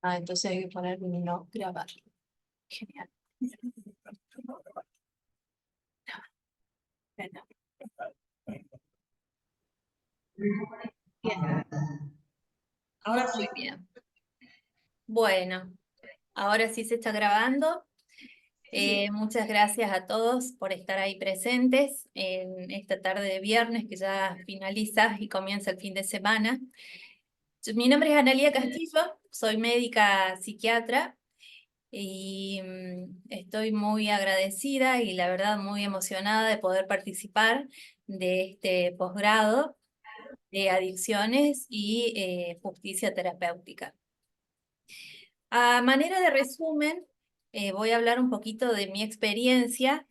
Ah, entonces hay que poner no grabar. Genial. Bueno, Bien, ahora sí. muy bien. Bueno, ahora sí se está grabando. Muchas gracias a todos por estar ahí presentes en esta tarde de viernes que ya finaliza y comienza el fin de semana. Mi nombre es Analía Castillo, soy médica psiquiatra y estoy muy agradecida y la verdad muy emocionada de poder participar de este posgrado de adicciones y justicia terapéutica. A manera de resumen, voy a hablar un poquito de mi experiencia,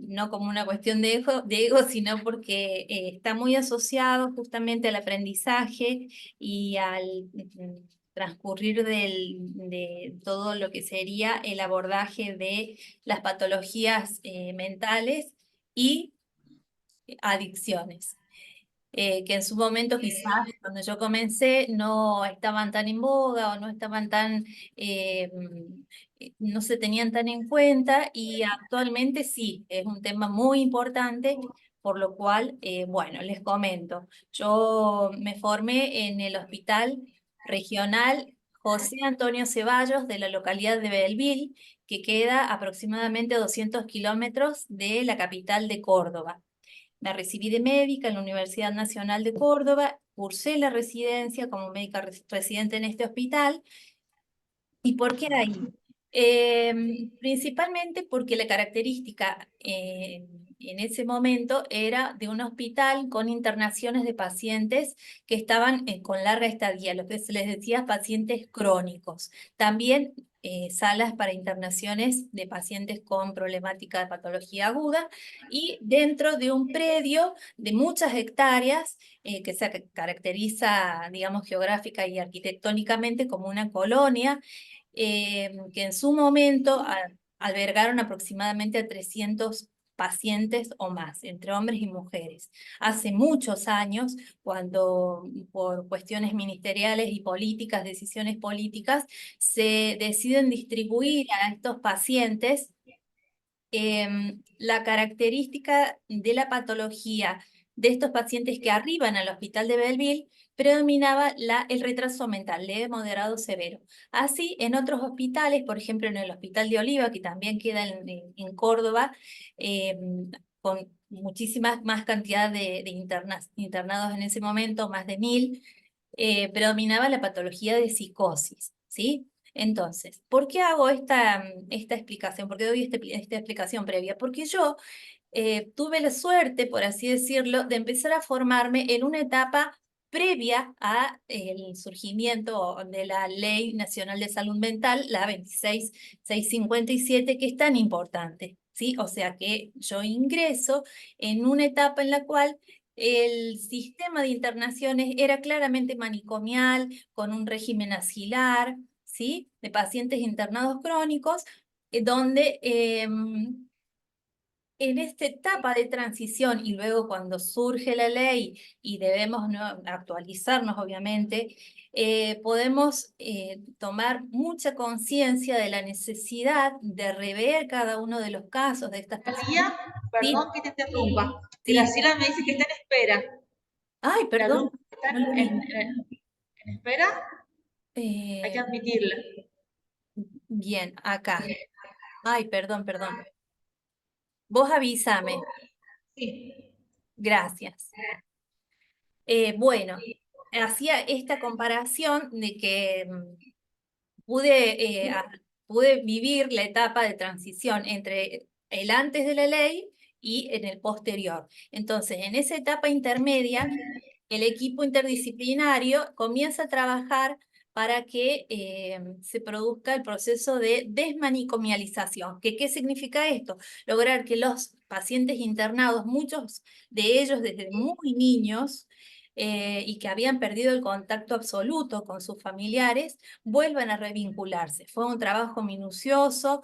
no como una cuestión de ego, sino porque está muy asociado justamente al aprendizaje y al transcurrir de todo lo que sería el abordaje de las patologías mentales y adicciones que en su momento quizás cuando yo comencé no estaban tan en boga o no estaban tan, no se tenían tan en cuenta y actualmente sí, es un tema muy importante, por lo cual, bueno, les comento, yo me formé en el Hospital Regional José Antonio Ceballos de la localidad de Belleville, que queda aproximadamente a 200 kilómetros de la capital de Córdoba. Me recibí de médica en la Universidad Nacional de Córdoba, cursé la residencia como médica residente en este hospital. ¿Y por qué ahí? Principalmente porque la característica en ese momento era de un hospital con internaciones de pacientes que estaban con larga estadía, lo que se les decía pacientes crónicos. También salas para internaciones de pacientes con problemática de patología aguda y dentro de un predio de muchas hectáreas que se caracteriza, digamos, geográfica y arquitectónicamente como una colonia que en su momento albergaron aproximadamente a 300 pacientes o más, entre hombres y mujeres. Hace muchos años, cuando por cuestiones ministeriales y políticas, decisiones políticas, se deciden distribuir a estos pacientes, la característica de la patología de estos pacientes que arriban al hospital de Belleville predominaba el retraso mental, leve, moderado, severo. Así, en otros hospitales, por ejemplo, en el Hospital de Oliva, que también queda en Córdoba, con muchísimas más cantidad de internados en ese momento, más de 1000, predominaba la patología de psicosis, ¿sí? Entonces, ¿por qué hago esta explicación? ¿Por qué doy esta explicación previa? Porque yo tuve la suerte, por así decirlo, de empezar a formarme en una etapa previa al surgimiento de la Ley Nacional de Salud Mental, la 26657, que es tan importante, ¿sí? O sea que yo ingreso en una etapa en la cual el sistema de internaciones era claramente manicomial, con un régimen asilar, ¿sí? De pacientes internados crónicos, donde en esta etapa de transición y luego cuando surge la ley y debemos, ¿no?, actualizarnos, obviamente, podemos tomar mucha conciencia de la necesidad de rever cada uno de los casos de estas personas. Analía, perdón Sí, que te interrumpa. sí. Graciela me dice que está en espera. Ay, La perdón, alumna está no lo vi. en espera, hay que Eh, admitirla. bien, acá. Ay, perdón. Vos avísame. Sí. Gracias. Bueno, hacía esta comparación de que pude vivir la etapa de transición entre el antes de la ley y en el posterior. Entonces, en esa etapa intermedia, el equipo interdisciplinario comienza a trabajar para que se produzca el proceso de desmanicomialización. ¿Qué significa esto? Lograr que los pacientes internados, muchos de ellos desde muy niños, y que habían perdido el contacto absoluto con sus familiares, vuelvan a revincularse. Fue un trabajo minucioso,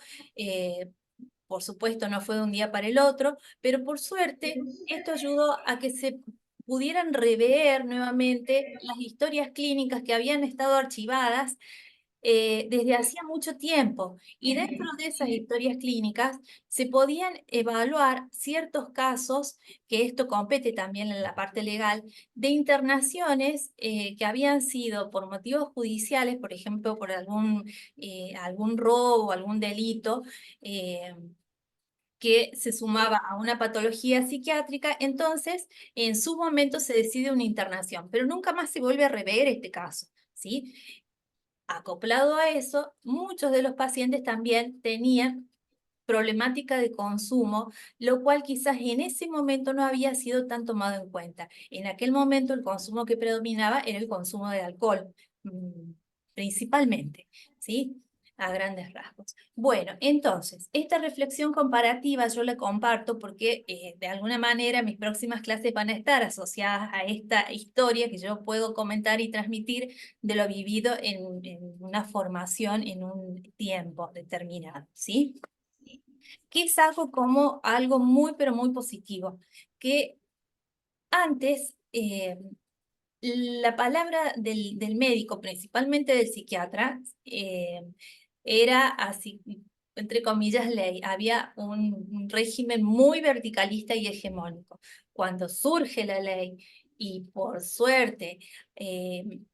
por supuesto no fue de un día para el otro, pero por suerte esto ayudó a que se pudieran rever nuevamente las historias clínicas que habían estado archivadas desde hacía mucho tiempo. Y dentro de esas historias clínicas se podían evaluar ciertos casos, que esto compete también en la parte legal, de internaciones que habían sido por motivos judiciales, por ejemplo, por algún robo, algún delito. Que se sumaba a una patología psiquiátrica, entonces en su momento se decide una internación, pero nunca más se vuelve a rever este caso, ¿sí? Acoplado a eso, muchos de los pacientes también tenían problemática de consumo, lo cual quizás en ese momento no había sido tan tomado en cuenta. En aquel momento el consumo que predominaba era el consumo de alcohol, principalmente, ¿sí? A grandes rasgos. Bueno, entonces, esta reflexión comparativa yo la comparto porque de alguna manera mis próximas clases van a estar asociadas a esta historia que yo puedo comentar y transmitir de lo vivido en una formación en un tiempo determinado, ¿sí? Que saco como algo muy, pero muy positivo, que antes la palabra del médico, principalmente del psiquiatra, era así, entre comillas, ley. Había un régimen muy verticalista y hegemónico. Cuando surge la ley y por suerte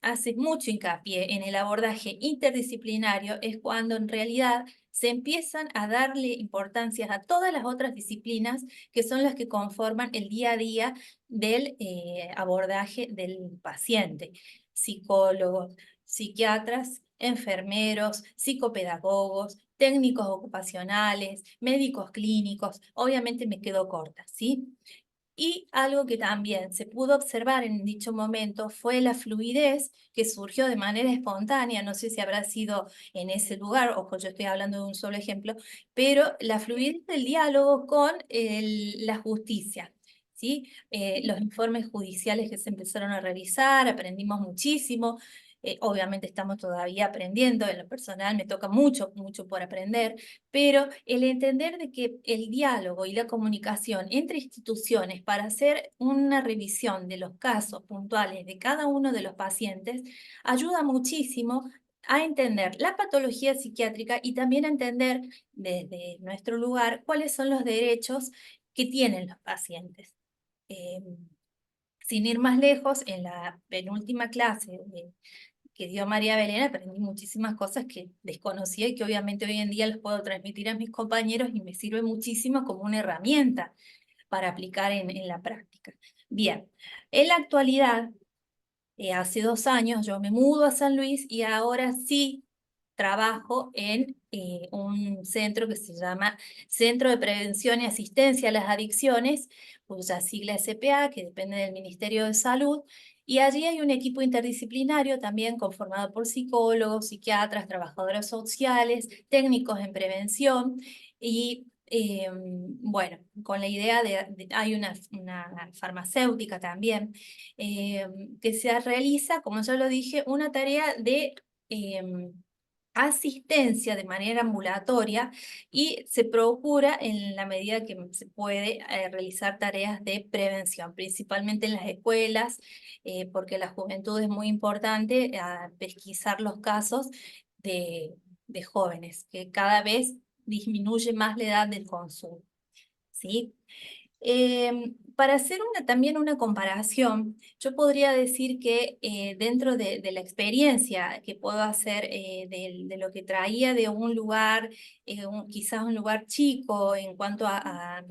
hace mucho hincapié en el abordaje interdisciplinario, es cuando en realidad se empiezan a darle importancia a todas las otras disciplinas que son las que conforman el día a día del abordaje del paciente. Psicólogos, psiquiatras, enfermeros, psicopedagogos, técnicos ocupacionales, médicos clínicos. Obviamente me quedo corta, ¿sí? Y algo que también se pudo observar en dicho momento fue la fluidez que surgió de manera espontánea, no sé si habrá sido en ese lugar, ojo, yo estoy hablando de un solo ejemplo, pero la fluidez del diálogo con la justicia. ¿Sí? Los informes judiciales que se empezaron a revisar, aprendimos muchísimo. Obviamente estamos todavía aprendiendo, en lo personal me toca mucho, mucho por aprender, pero el entender de que el diálogo y la comunicación entre instituciones para hacer una revisión de los casos puntuales de cada uno de los pacientes ayuda muchísimo a entender la patología psiquiátrica y también a entender desde nuestro lugar cuáles son los derechos que tienen los pacientes. Eh, Sin ir más lejos, en la penúltima clase que dio María Belén, aprendí muchísimas cosas que desconocía y que obviamente hoy en día las puedo transmitir a mis compañeros y me sirve muchísimo como una herramienta para aplicar en la práctica. Bien, en la actualidad, hace 2 años yo me mudo a San Luis y ahora sí trabajo en un centro que se llama Centro de Prevención y Asistencia a las Adicciones, cuya sigla es CPA, que depende del Ministerio de Salud, y allí hay un equipo interdisciplinario también conformado por psicólogos, psiquiatras, trabajadoras sociales, técnicos en prevención, y bueno, con la idea hay una farmacéutica también, eh, que se realiza, como ya lo dije, una tarea de asistencia de manera ambulatoria y se procura en la medida que se puede realizar tareas de prevención, principalmente en las escuelas, porque la juventud es muy importante a pesquisar los casos de, de jóvenes, que cada vez disminuye más la edad del consumo, ¿sí? Para hacer también una comparación, yo podría decir que dentro de la experiencia que puedo hacer de lo que traía de un lugar, quizás un lugar chico en cuanto a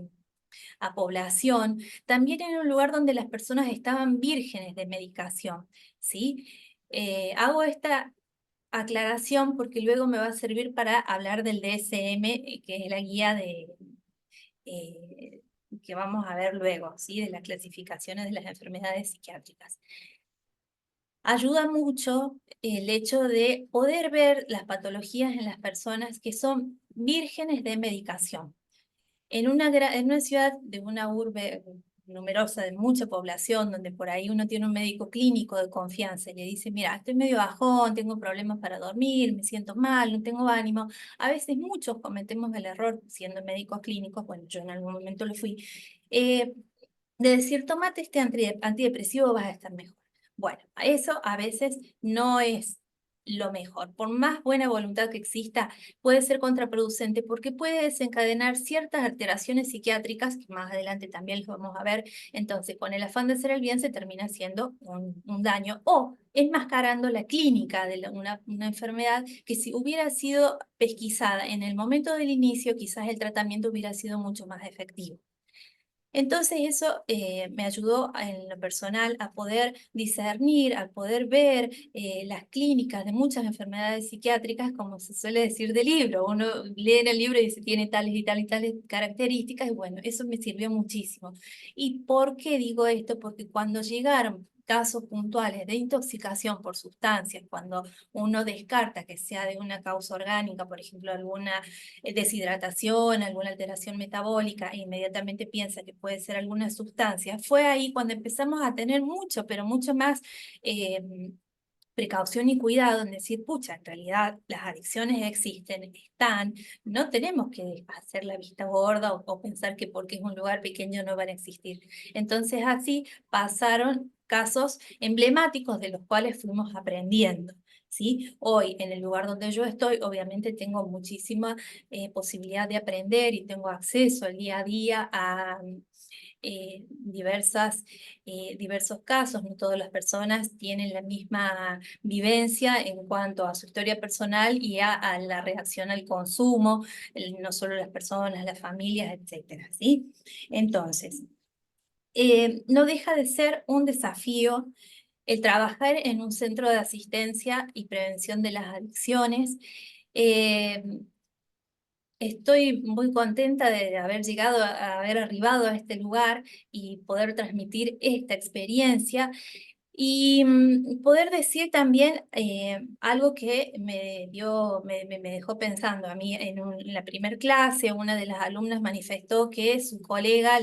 población, también era un lugar donde las personas estaban vírgenes de medicación, ¿sí? Hago esta aclaración porque luego me va a servir para hablar del DSM, que es la guía eh, que vamos a ver luego, ¿sí? De las clasificaciones de las enfermedades psiquiátricas. Ayuda mucho el hecho de poder ver las patologías en las personas que son vírgenes de medicación. En una ciudad de una urbe numerosa, de mucha población, donde por ahí uno tiene un médico clínico de confianza y le dice, mira, estoy medio bajón, tengo problemas para dormir, me siento mal, no tengo ánimo. A veces muchos cometemos el error, siendo médicos clínicos, bueno, yo en algún momento lo fui, eh, de decir, tómate este antidepresivo, vas a estar mejor. Bueno, eso a veces no es lo mejor. Por más buena voluntad que exista, puede ser contraproducente porque puede desencadenar ciertas alteraciones psiquiátricas, que más adelante también los vamos a ver. Entonces, con el afán de hacer el bien se termina haciendo un daño o enmascarando la clínica de una enfermedad que si hubiera sido pesquisada en el momento del inicio, quizás el tratamiento hubiera sido mucho más efectivo. Entonces eso me ayudó en lo personal a poder discernir, a poder ver las clínicas de muchas enfermedades psiquiátricas, como se suele decir del libro. Uno lee en el libro y dice tiene tales y tales y tales características y bueno, eso me sirvió muchísimo. ¿Y por qué digo esto? Porque cuando llegaron casos puntuales de intoxicación por sustancias, cuando uno descarta que sea de una causa orgánica, por ejemplo, alguna deshidratación, alguna alteración metabólica, e inmediatamente piensa que puede ser alguna sustancia, fue ahí cuando empezamos a tener mucho, pero mucho más precaución y cuidado en decir, pucha, en realidad las adicciones existen, están, no tenemos que hacer la vista gorda o pensar que porque es un lugar pequeño no van a existir. Entonces así pasaron casos emblemáticos de los cuales fuimos aprendiendo. ¿Sí? Hoy, en el lugar donde yo estoy, obviamente tengo muchísima posibilidad de aprender y tengo acceso al día a día a diversos casos. No todas las personas tienen la misma vivencia en cuanto a su historia personal y a la reacción al consumo, no solo las personas, las familias, etcétera, ¿sí? Entonces, no deja de ser un desafío el trabajar en un centro de asistencia y prevención de las adicciones. Eh, Estoy muy contenta de haber llegado a haber arribado a este lugar y poder transmitir esta experiencia y poder decir también algo que me dejó pensando. A mí en la primer clase, una de las alumnas manifestó que su colega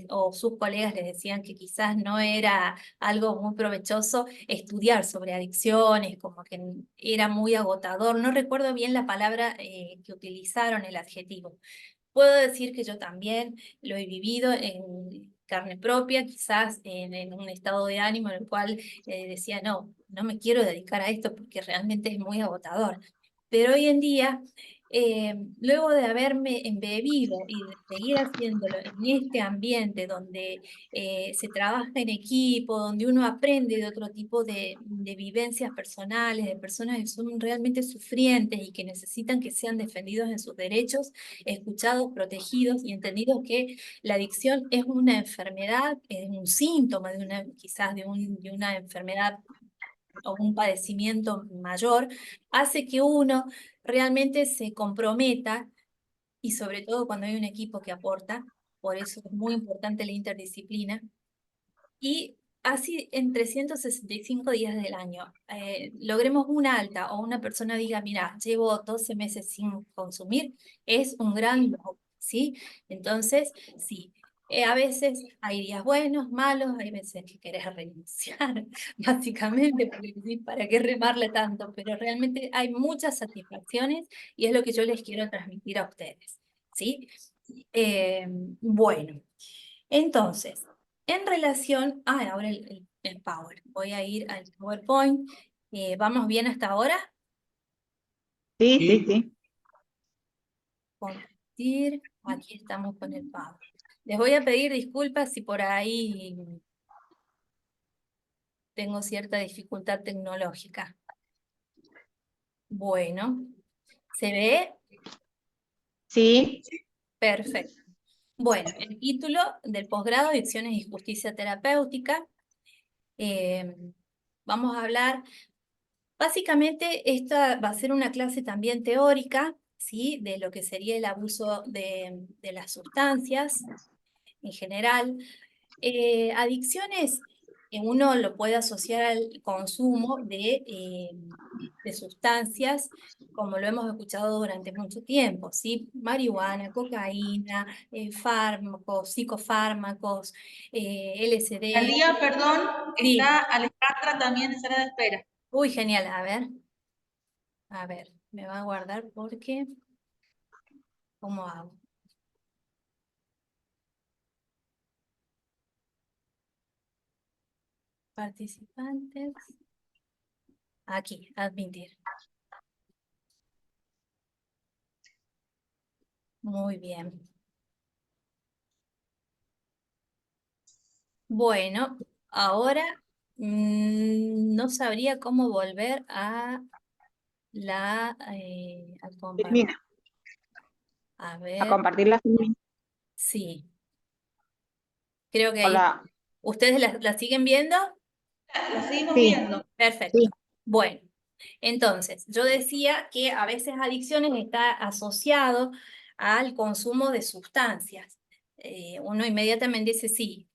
o sus colegas le decían que quizás no era algo muy provechoso estudiar sobre adicciones, como que era muy agotador. No recuerdo bien la palabra que utilizaron, el adjetivo. Puedo decir que yo también lo he vivido en carne propia, quizás en un estado de ánimo en el cual decía, no, no me quiero dedicar a esto porque realmente es muy agotador. Pero hoy en día, luego de haberme embebido y de seguir haciéndolo en este ambiente donde se trabaja en equipo, donde uno aprende de otro tipo de vivencias personales, de personas que son realmente sufrientes y que necesitan que sean defendidos en sus derechos, escuchados, protegidos y entendidos que la adicción es una enfermedad, es un síntoma de una, quizás de una enfermedad o un padecimiento mayor, hace que uno realmente se comprometa y sobre todo cuando hay un equipo que aporta, por eso es muy importante la interdisciplina, y así en 365 días del año logremos una alta o una persona diga, mira, llevo 12 meses sin consumir, es un gran logro, ¿sí? Entonces, sí. A veces hay días buenos, malos, hay veces que querés renunciar, básicamente, porque decís, ¿para qué remarle tanto? Pero realmente hay muchas satisfacciones y es lo que yo les quiero transmitir a ustedes, ¿sí? Bueno, entonces, en relación, ahora el Power, voy a ir al PowerPoint. ¿Vamos bien hasta ahora? Sí, sí, sí. Compartir, aquí estamos con el Power. Les voy a pedir disculpas si por ahí tengo cierta dificultad tecnológica. Bueno, ¿se ve? Sí, Perfecto. Bueno, el título del posgrado, Adicciones y Justicia Terapéutica. Eh, Vamos a hablar. Básicamente, esta va a ser una clase también teórica, ¿sí? De lo que sería el abuso de las sustancias en general. Adicciones, uno lo puede asociar al consumo de sustancias, como lo hemos escuchado durante mucho tiempo, ¿sí? Marihuana, cocaína, fármacos, psicofármacos, LSD. Talía, perdón, Sí. está Alejandra también en sala de espera. Uy, genial, a ver, me va a guardar porque, ¿cómo hago? Participantes, Aquí, admitir. Muy bien. Bueno, ahora no sabría cómo volver a al compartir. Filmina, A a ver, compartir la filmina. sí. Creo que ahí. Hola. ¿Ustedes la siguen viendo? La seguimos Sí, viendo. Perfecto. sí. Bueno, entonces, yo decía que a veces adicciones está asociado al consumo de sustancias. Uno inmediatamente dice sí,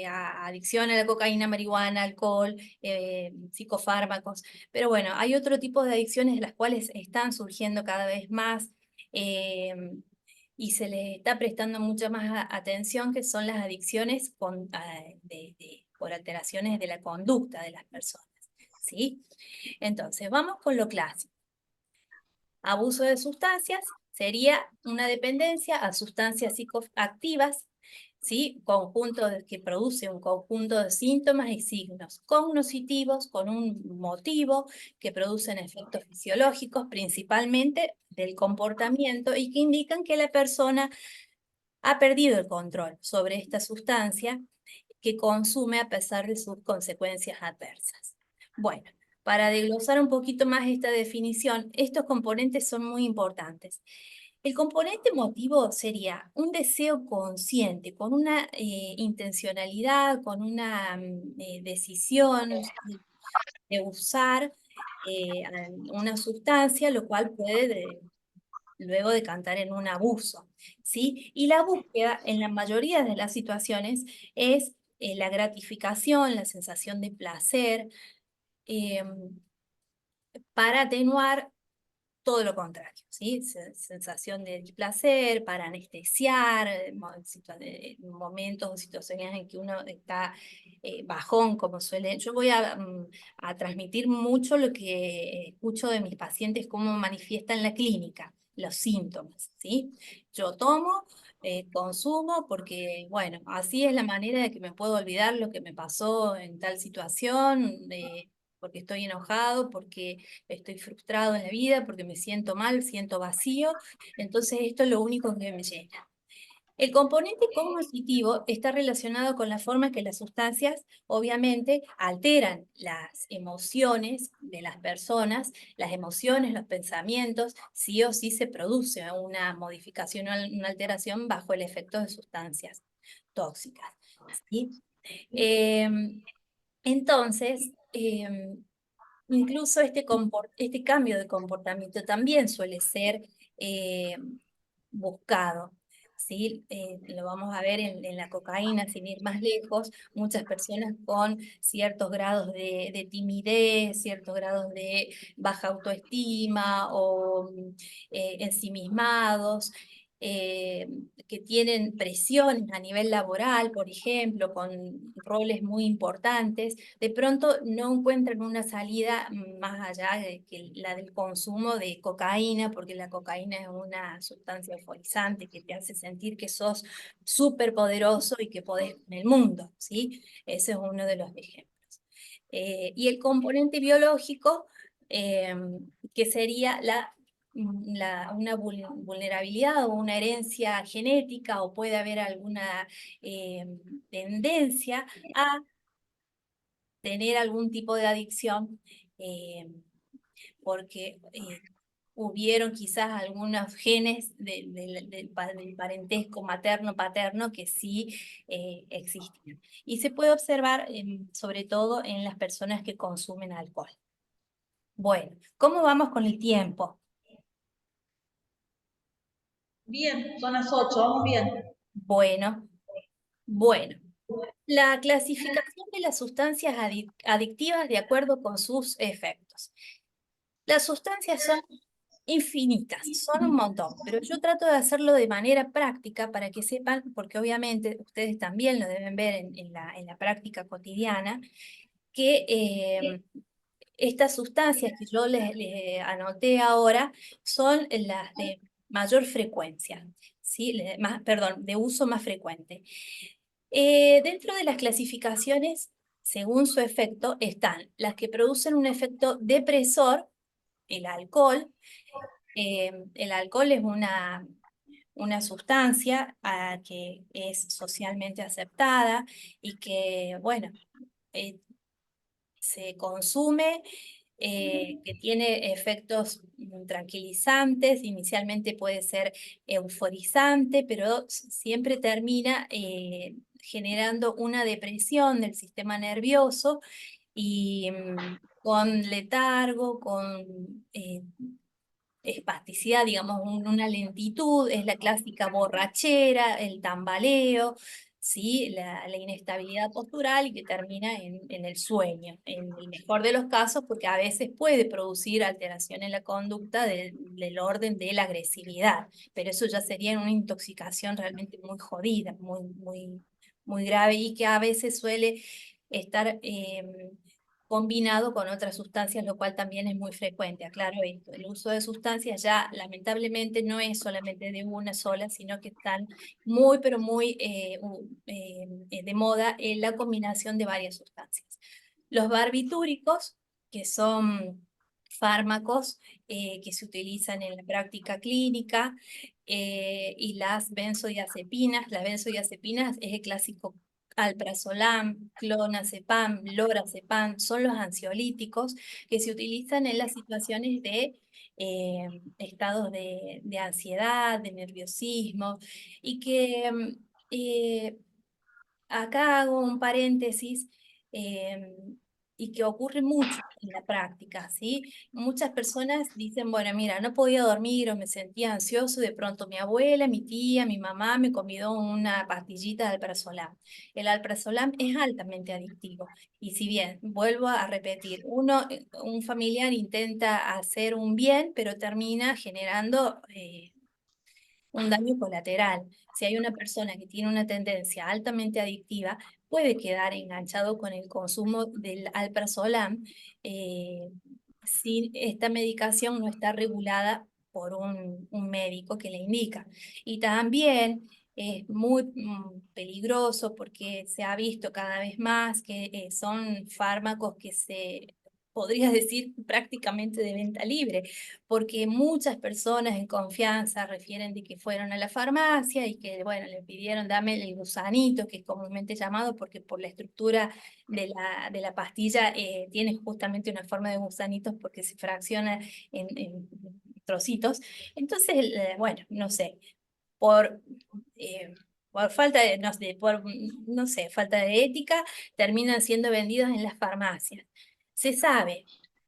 adicción a la cocaína, marihuana, alcohol, psicofármacos. Pero bueno, hay otro tipo de adicciones de las cuales están surgiendo cada vez más eh, y se les está prestando mucha más atención, que son las adicciones por alteraciones de la conducta de las personas. ¿Sí? Entonces, vamos con lo clásico. Abuso de sustancias sería una dependencia a sustancias psicoactivas, ¿sí? Que produce un conjunto de síntomas y signos cognitivos con un motivo que producen efectos fisiológicos, principalmente del comportamiento, y que indican que la persona ha perdido el control sobre esta sustancia que consume a pesar de sus consecuencias adversas. Bueno, para desglosar un poquito más esta definición, estos componentes son muy importantes. El componente emotivo sería un deseo consciente, con una intencionalidad, con una decisión de usar una sustancia, lo cual puede luego decantar en un abuso, ¿sí? Y la búsqueda, en la mayoría de las situaciones, es la gratificación, la sensación de placer, eh, para atenuar todo lo contrario, ¿sí? Sensación de placer, para anestesiar, momentos o situaciones en que uno está bajón, como suele. Yo voy a transmitir mucho lo que escucho de mis pacientes, cómo manifiestan la clínica, los síntomas, ¿sí? Yo tomo, consumo, porque, bueno, así es la manera de que me puedo olvidar lo que me pasó en tal situación, porque estoy enojado, porque estoy frustrado en la vida, porque me siento mal, siento vacío, entonces esto es lo único que me llena. El componente cognitivo está relacionado con la forma que las sustancias obviamente alteran las emociones de las personas, las emociones, los pensamientos, sí o sí se produce una modificación o una alteración bajo el efecto de sustancias tóxicas, ¿sí? Entonces, incluso este cambio de comportamiento también suele ser eh, buscado, ¿sí? Lo vamos a ver en la cocaína, sin ir más lejos, muchas personas con ciertos grados de timidez, ciertos grados de baja autoestima o ensimismados. eh, que tienen presiones a nivel laboral, por ejemplo, con roles muy importantes, de pronto no encuentran una salida más allá de que la del consumo de cocaína, porque la cocaína es una sustancia euforizante que te hace sentir que sos súper poderoso y que podés con el mundo, ¿sí? Ese es uno de los ejemplos. Y el componente biológico, eh, que sería una vulnerabilidad o una herencia genética, o puede haber alguna tendencia a tener algún tipo de adicción, eh, porque hubieron quizás algunos genes del parentesco materno-paterno que sí existen. Y se puede observar sobre todo en las personas que consumen alcohol. Bueno, ¿cómo vamos con el tiempo? Bien, son las 8, vamos bien. Bueno, bueno. La clasificación de las sustancias adictivas de acuerdo con sus efectos. Las sustancias son infinitas, son un montón, pero yo trato de hacerlo de manera práctica para que sepan, porque obviamente ustedes también lo deben ver en la práctica cotidiana, que estas sustancias que yo les anoté ahora son las de mayor frecuencia, ¿sí? Perdón, de uso más frecuente. Dentro de las clasificaciones según su efecto, están las que producen un efecto depresor, el alcohol. El alcohol es una sustancia que es socialmente aceptada y que, bueno, eh, se consume, que tiene efectos tranquilizantes, inicialmente puede ser euforizante, pero siempre termina generando una depresión del sistema nervioso y con letargo, con espasticidad, digamos, una lentitud, es la clásica borrachera, el tambaleo, ¿sí? La inestabilidad postural y que termina en el sueño, en el mejor de los casos, porque a veces puede producir alteración en la conducta del orden de la agresividad, pero eso ya sería en una intoxicación realmente muy jodida, muy grave y que a veces suele estar combinado con otras sustancias, lo cual también es muy frecuente. Aclaro esto, el uso de sustancias ya lamentablemente no es solamente de una sola, sino que están muy, pero muy de moda en la combinación de varias sustancias. Los barbitúricos, que son fármacos que se utilizan en la práctica clínica, y las benzodiazepinas es el clásico alprazolam, clonazepam, lorazepam, son los ansiolíticos que se utilizan en las situaciones de estados de ansiedad, de nerviosismo, y que acá hago un paréntesis, y que ocurre mucho en la práctica, ¿sí? Muchas personas dicen, bueno, mira, no podía dormir o me sentía ansioso, de pronto mi abuela, mi tía, mi mamá me convidó una pastillita de alprazolam. El alprazolam es altamente adictivo y si bien, vuelvo a repetir, un familiar intenta hacer un bien, pero termina generando un daño colateral. Si hay una persona que tiene una tendencia altamente adictiva, puede quedar enganchado con el consumo del alprazolam si esta medicación no está regulada por un médico que le indica. Y también es muy peligroso porque se ha visto cada vez más que son fármacos que podría decir prácticamente de venta libre, porque muchas personas en confianza refieren de que fueron a la farmacia y que, bueno, le pidieron dame el gusanito, que es comúnmente llamado porque por la estructura de la pastilla tiene justamente una forma de gusanitos porque se fracciona en trocitos. Entonces, bueno, no sé, por... por falta de, no sé, falta de ética, terminan siendo vendidos en las farmacias. Se sabe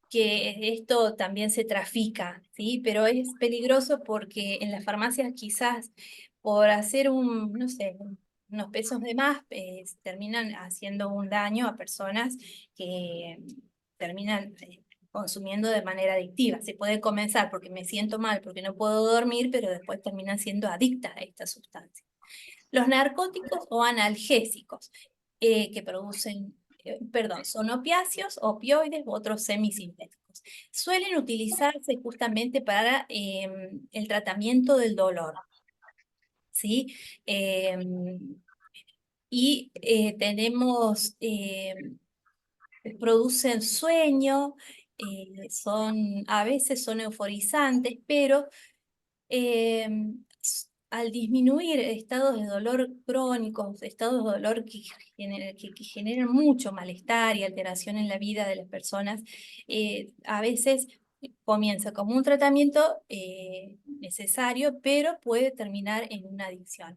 que esto también se trafica, ¿sí? Pero es peligroso porque en las farmacias quizás por hacer no sé, unos pesos de más, terminan haciendo un daño a personas que terminan consumiendo de manera adictiva. Se puede comenzar porque me siento mal, porque no puedo dormir, pero después terminan siendo adictas a esta sustancia. Los narcóticos o analgésicos que producen, perdón, son opiáceos, opioides u otros semisintéticos. Suelen utilizarse justamente para el tratamiento del dolor, ¿sí? Y producen sueño, a veces son euforizantes, pero al disminuir estados de dolor crónicos, estados de dolor que generan mucho malestar y alteración en la vida de las personas, a veces comienza como un tratamiento necesario, pero puede terminar en una adicción.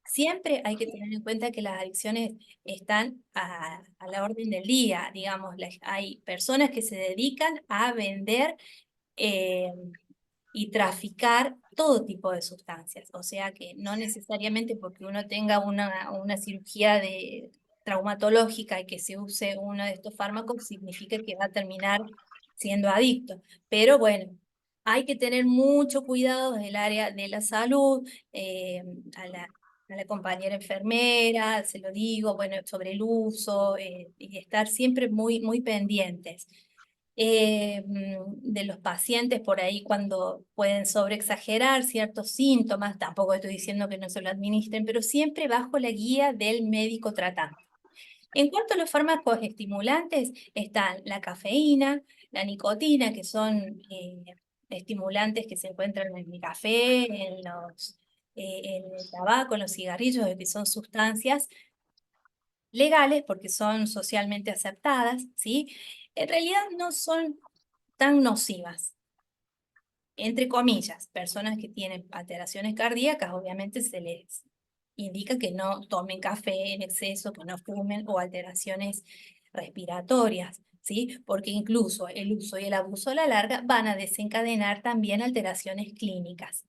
Siempre hay que tener en cuenta que las adicciones están a la orden del día, digamos, hay personas que se dedican a vender eh, y traficar todo tipo de sustancias. O sea que no necesariamente porque uno tenga una cirugía traumatológica y que se use uno de estos fármacos significa que va a terminar siendo adicto. Pero bueno, hay que tener mucho cuidado del área de la salud, eh, a la compañera enfermera, se lo digo, bueno, sobre el uso, y estar siempre muy pendientes de los pacientes por ahí cuando pueden sobreexagerar ciertos síntomas, tampoco estoy diciendo que no se lo administren, pero siempre bajo la guía del médico tratante. En cuanto a los fármacos estimulantes, están la cafeína, la nicotina, que son estimulantes que se encuentran en el café, en el tabaco, en los cigarrillos, que son sustancias legales porque son socialmente aceptadas, ¿sí? En realidad no son tan nocivas. Entre comillas, personas que tienen alteraciones cardíacas, obviamente se les indica que no tomen café en exceso, que no fumen o alteraciones respiratorias, ¿sí? Porque incluso el uso y el abuso a la larga van a desencadenar también alteraciones clínicas.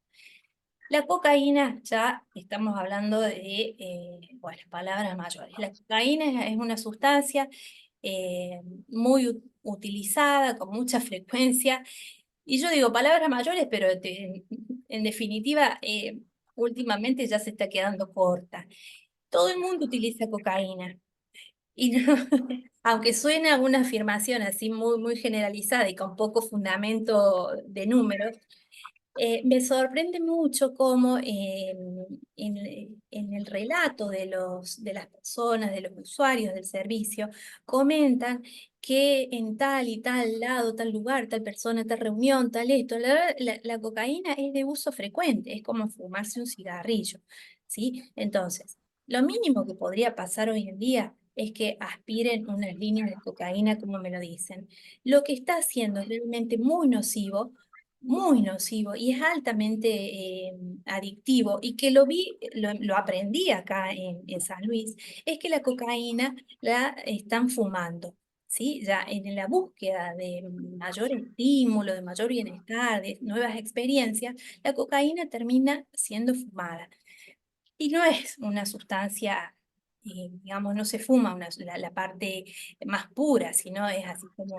La cocaína, ya estamos hablando de, bueno, palabras mayores. La cocaína es una sustancia eh, muy utilizada, con mucha frecuencia, y yo digo palabras mayores, pero en definitiva, últimamente ya se está quedando corta. Todo el mundo utiliza cocaína. Y no, aunque suena una afirmación así muy, muy generalizada y con poco fundamento de números, me sorprende mucho cómo en el relato de las personas, de los usuarios del servicio, comentan que en tal y tal lado, tal lugar, tal persona, tal reunión, tal esto, la cocaína es de uso frecuente, es como fumarse un cigarrillo, ¿sí? Entonces, lo mínimo que podría pasar hoy en día es que aspiren unas líneas de cocaína, como me lo dicen. Lo que está haciendo es realmente muy nocivo y es altamente adictivo, y que lo vi, lo aprendí acá en San Luis, es que la cocaína la están fumando, ¿sí? Ya en la búsqueda de mayor estímulo, de mayor bienestar, de nuevas experiencias, la cocaína termina siendo fumada. Y no es una sustancia, digamos, no se fuma la parte más pura, sino es así como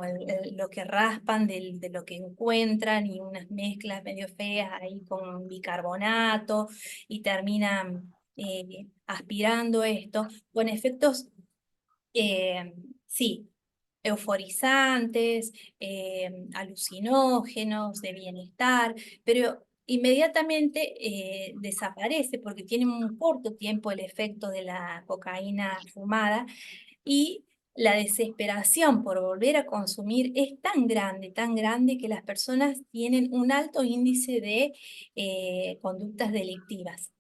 lo que raspan de lo que encuentran, y unas mezclas medio feas ahí con bicarbonato, y terminan aspirando esto con efectos, sí, euforizantes, alucinógenos, de bienestar, pero inmediatamente desaparece porque tiene un corto tiempo el efecto de la cocaína fumada, y la desesperación por volver a consumir es tan grande, que las personas tienen un alto índice de conductas delictivas.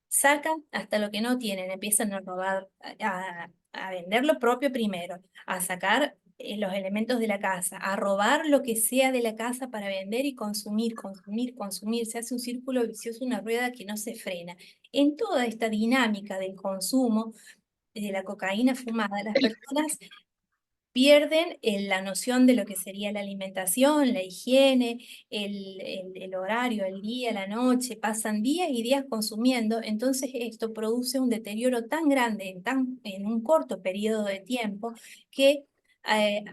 Sacan hasta lo que no tienen, empiezan a robar, a vender lo propio primero, a sacar los elementos de la casa, a robar lo que sea de la casa para vender y consumir, consumir, consumir. Se hace un círculo vicioso, una rueda que no se frena. En toda esta dinámica del consumo de la cocaína fumada, las personas pierden la noción de lo que sería la alimentación, la higiene, el horario, el día, la noche, pasan días y días consumiendo. Entonces esto produce un deterioro tan grande en un corto periodo de tiempo, que eh,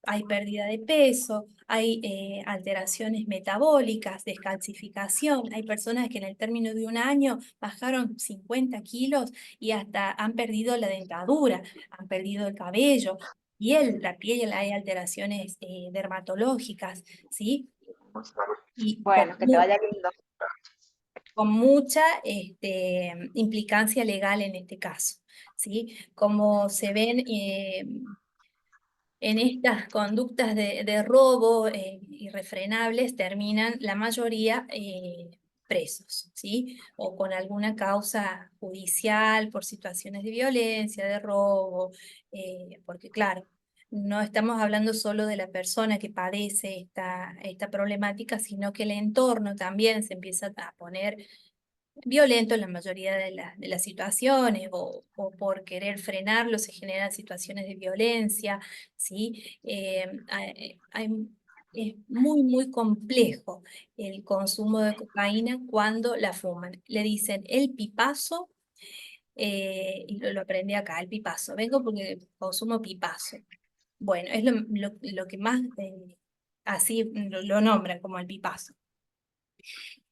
hay pérdida de peso, hay alteraciones metabólicas, descalcificación. Hay personas que en el término de un año bajaron 50 kilos y hasta han perdido la dentadura, han perdido el cabello, la piel, hay alteraciones dermatológicas, ¿sí? Y Bueno, que te vaya lindo. con mucha implicancia legal en este caso, ¿sí? Como se ven en estas conductas de robo irrefrenables, terminan la mayoría presos, ¿sí? O con alguna causa judicial por situaciones de violencia, de robo, porque claro, no estamos hablando solo de la persona que padece esta problemática, sino que el entorno también se empieza a poner violento en la mayoría de las situaciones, o por querer frenarlo se generan situaciones de violencia, ¿sí? Es muy, muy complejo el consumo de cocaína cuando la fuman. Le dicen el pipazo, y lo aprendí acá, el pipazo. Vengo porque consumo pipazo. Bueno, es lo que más así lo nombran como el pipazo.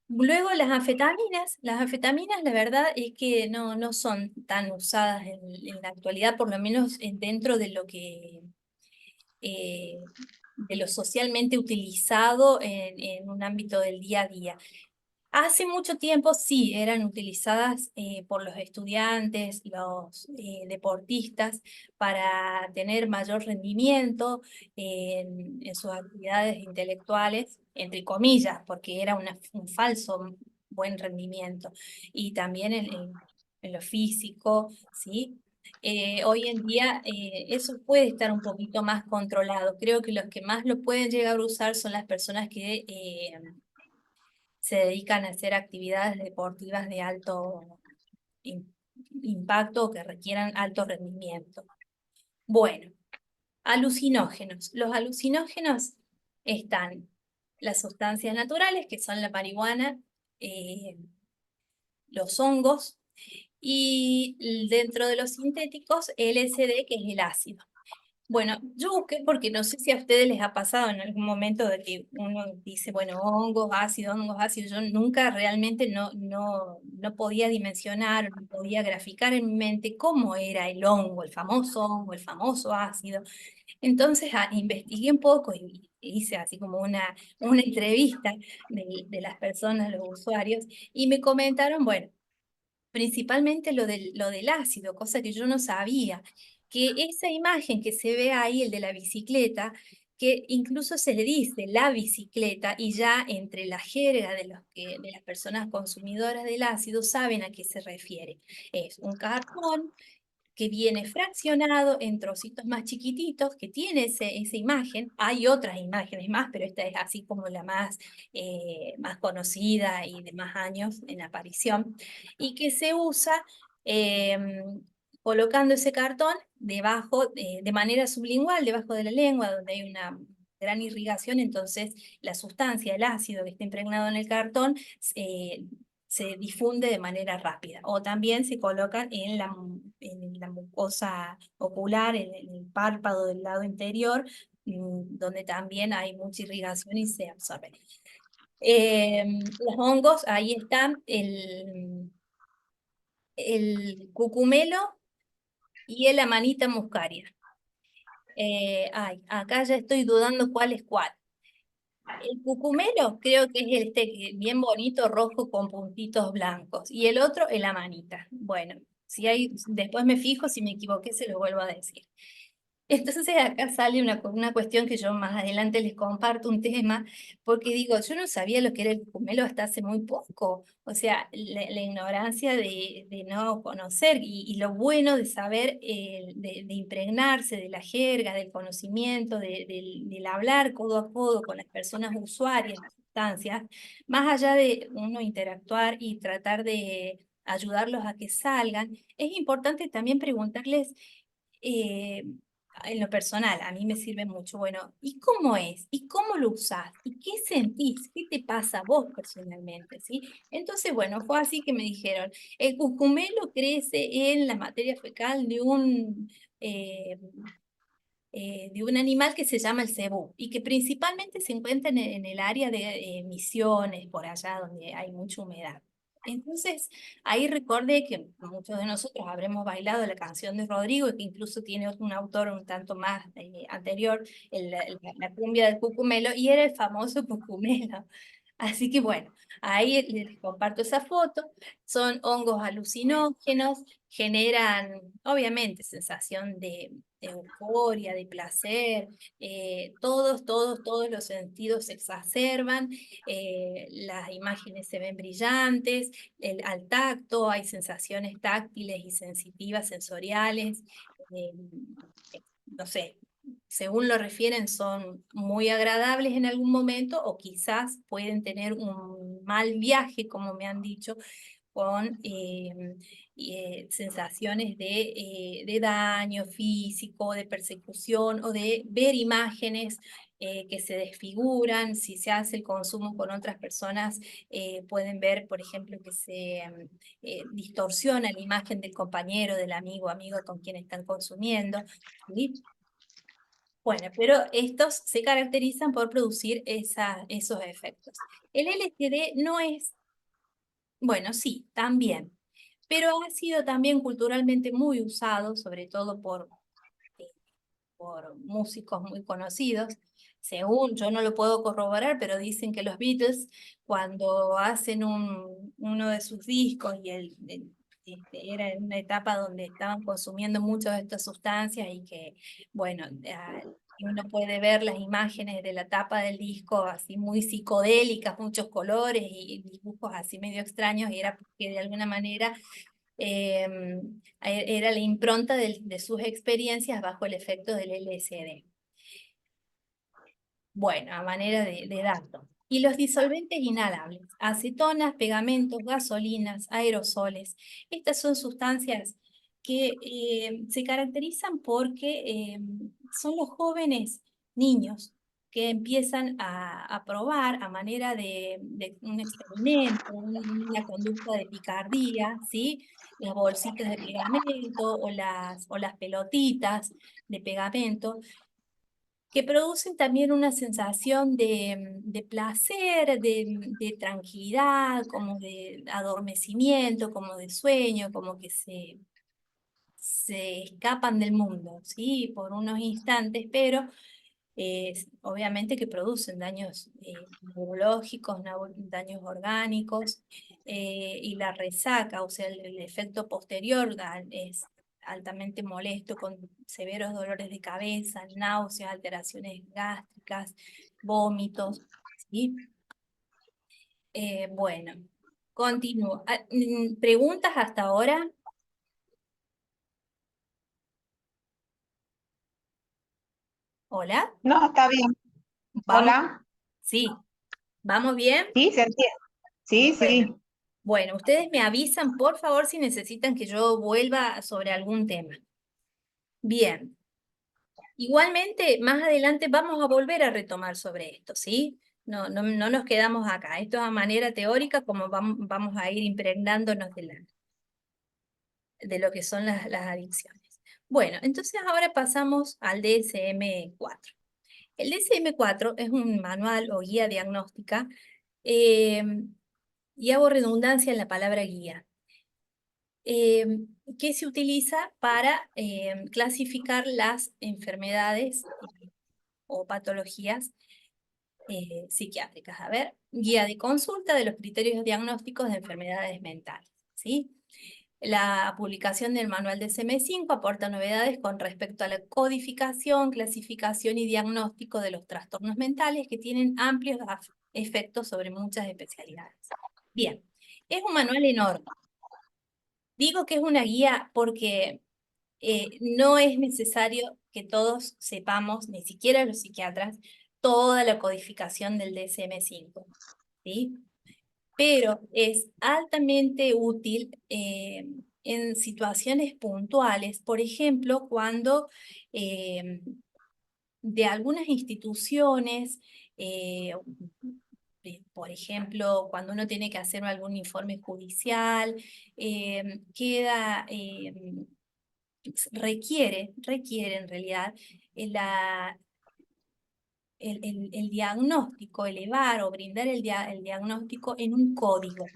Luego las anfetaminas la verdad es que no son tan usadas en la actualidad, por lo menos dentro eh, de lo socialmente utilizado en un ámbito del día a día. Hace mucho tiempo sí eran utilizadas por los estudiantes, los deportistas para tener mayor rendimiento en sus actividades intelectuales, entre comillas, porque era un falso buen rendimiento. Y también en lo físico, ¿sí? Hoy en día eso puede estar un poquito más controlado. Creo que los que más lo pueden llegar a usar son las personas que se dedican a hacer actividades deportivas de alto im- impacto o que requieran alto rendimiento. Bueno, alucinógenos. Los alucinógenos están las sustancias naturales, que son la marihuana, eh, los hongos, y dentro de los sintéticos, LSD, que es el ácido. Bueno, yo busqué porque no sé si a ustedes les ha pasado en algún momento de que uno dice, bueno, hongos, ácidos. Yo nunca realmente no podía dimensionar, no podía graficar en mi mente cómo era el hongo, el famoso ácido. Entonces investigué un poco y hice así como una entrevista de las personas, los usuarios, y me comentaron, bueno, principalmente lo del ácido, cosa que yo no sabía, que esa imagen que se ve ahí, el de la bicicleta, que incluso se le dice la bicicleta, y ya entre la jerga de las personas consumidoras del ácido saben a qué se refiere. Es un cartón que viene fraccionado en trocitos más chiquititos, que tiene esa imagen. Hay otras imágenes más, pero esta es así como la más conocida y de más años en aparición, y que se usa colocando ese cartón debajo, de manera sublingual, debajo de la lengua, donde hay una gran irrigación. Entonces la sustancia, el ácido que está impregnado en el cartón, eh, se difunde de manera rápida. O también se colocan en la mucosa ocular, en el párpado del lado interior, donde también hay mucha irrigación y se absorbe. Los hongos, ahí están el cucumelo y el amanita muscaria. Acá ya estoy dudando cuál es cuál. El cucumelo creo que es este bien bonito rojo con puntitos blancos, y el otro el amanita. Bueno, si hay, después me fijo, si me equivoqué se lo vuelvo a decir. Entonces acá sale una cuestión que yo más adelante les comparto un tema, porque digo, yo no sabía lo que era el cucumelo hasta hace muy poco. O sea, la ignorancia de no conocer, y lo bueno de saber, de impregnarse de la jerga, del conocimiento, del hablar codo a codo con las personas usuarias de sustancias, más allá de uno interactuar y tratar de ayudarlos a que salgan. Es importante también preguntarles, eh, en lo personal, a mí me sirve mucho, bueno, ¿y cómo es? ¿Y cómo lo usás? ¿Y qué sentís? ¿Qué te pasa a vos personalmente? ¿Sí? Entonces, bueno, fue así que me dijeron, el cucumelo crece en la materia fecal de un animal que se llama el cebú, y que principalmente se encuentra en el área de Misiones, por allá donde hay mucha humedad. Entonces, ahí recordé que muchos de nosotros habremos bailado la canción de Rodrigo, que incluso tiene un autor un tanto más anterior, la cumbia del cucumelo, y era el famoso cucumelo. Así que bueno, ahí les comparto esa foto. Son hongos alucinógenos, generan obviamente sensación de euforia, de placer. Todos los sentidos se exacerban, las imágenes se ven brillantes, al tacto hay sensaciones táctiles y sensitivas sensoriales. eh, no sé, según lo refieren, son muy agradables en algún momento, o quizás pueden tener un mal viaje, como me han dicho, con sensaciones de daño físico, de persecución, o de ver imágenes que se desfiguran. Si se hace el consumo con otras personas, pueden ver, por ejemplo, que se distorsiona la imagen del compañero, del amigo con quien están consumiendo, ¿sí? Bueno, pero estos se caracterizan por producir esos efectos. El LSD no es, bueno, sí, también, pero ha sido también culturalmente muy usado, sobre todo por músicos muy conocidos, según, yo no lo puedo corroborar, pero dicen que los Beatles, cuando hacen uno de sus discos, y era en una etapa donde estaban consumiendo muchas de estas sustancias, y que, bueno, y uno puede ver las imágenes de la tapa del disco así muy psicodélicas, muchos colores y dibujos así medio extraños, y era porque de alguna manera era la impronta de sus experiencias bajo el efecto del LSD. Bueno, a manera de dato. Y los disolventes inhalables, acetonas, pegamentos, gasolinas, aerosoles. Estas son sustancias que se caracterizan porque son los jóvenes niños que empiezan a probar a manera de un experimento, una conducta de picardía, ¿sí? Las bolsitas de pegamento o las pelotitas de pegamento, que producen también una sensación de placer, de tranquilidad, como de adormecimiento, como de sueño, como que se escapan del mundo, ¿sí? Por unos instantes, pero obviamente que producen daños neurológicos, daños orgánicos, y la resaca, o sea, el efecto posterior es altamente molesto, con severos dolores de cabeza, náuseas, alteraciones gástricas, vómitos, ¿sí? Bueno, continúo. ¿Preguntas hasta ahora? ¿Hola? No, está bien. ¿Vamos? Hola. Sí. ¿Vamos bien? Sí, se entiende. Sí, Bueno. sí. Bueno, ustedes me avisan, por favor, si necesitan que yo vuelva sobre algún tema. Bien. Igualmente, más adelante vamos a volver a retomar sobre esto, ¿sí? No nos quedamos acá. Esto es a manera teórica, como vamos a ir impregnándonos de lo que son las adicciones. Bueno, entonces ahora pasamos al DSM-4. El DSM-4 es un manual o guía diagnóstica, eh, y hago redundancia en la palabra guía, que se utiliza para clasificar las enfermedades o patologías psiquiátricas. A ver, guía de consulta de los criterios diagnósticos de enfermedades mentales, ¿sí? La publicación del manual de CM5 aporta novedades con respecto a la codificación, clasificación y diagnóstico de los trastornos mentales, que tienen amplios efectos sobre muchas especialidades. Bien, es un manual enorme. Digo que es una guía porque no es necesario que todos sepamos, ni siquiera los psiquiatras, toda la codificación del DSM-5, ¿sí? Pero es altamente útil en situaciones puntuales, por ejemplo, cuando de algunas instituciones, eh, por ejemplo, cuando uno tiene que hacer algún informe judicial, queda requiere en realidad la, el diagnóstico, elevar o brindar el diagnóstico en un código,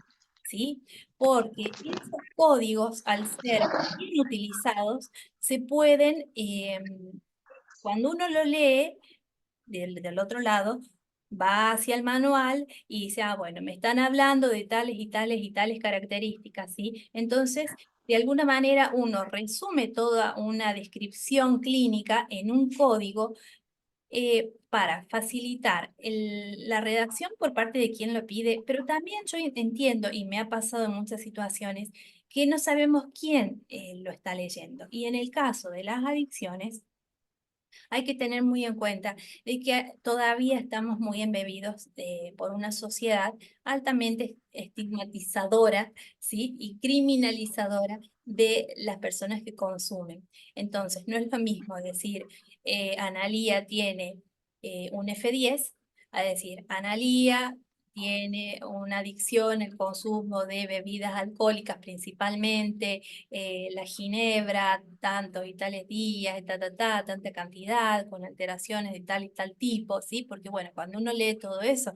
¿sí? Porque esos códigos, al ser bien utilizados, se pueden, cuando uno lo lee del otro lado, va hacia el manual y dice, ah, bueno, me están hablando de tales y tales y tales características, ¿sí? Entonces, de alguna manera uno resume toda una descripción clínica en un código, para facilitar la redacción por parte de quien lo pide, pero también yo entiendo, y me ha pasado en muchas situaciones, que no sabemos quién lo está leyendo. Y en el caso de las adicciones, hay que tener muy en cuenta de que todavía estamos muy embebidos por una sociedad altamente estigmatizadora, ¿sí? Y criminalizadora de las personas que consumen. Entonces, no es lo mismo decir, Analía tiene un F10, a decir, Analía tiene una adicción al consumo de bebidas alcohólicas, principalmente la ginebra, tantos y tales días, tanta cantidad, con alteraciones de tal y tal tipo, ¿sí? Porque bueno, cuando uno lee todo eso,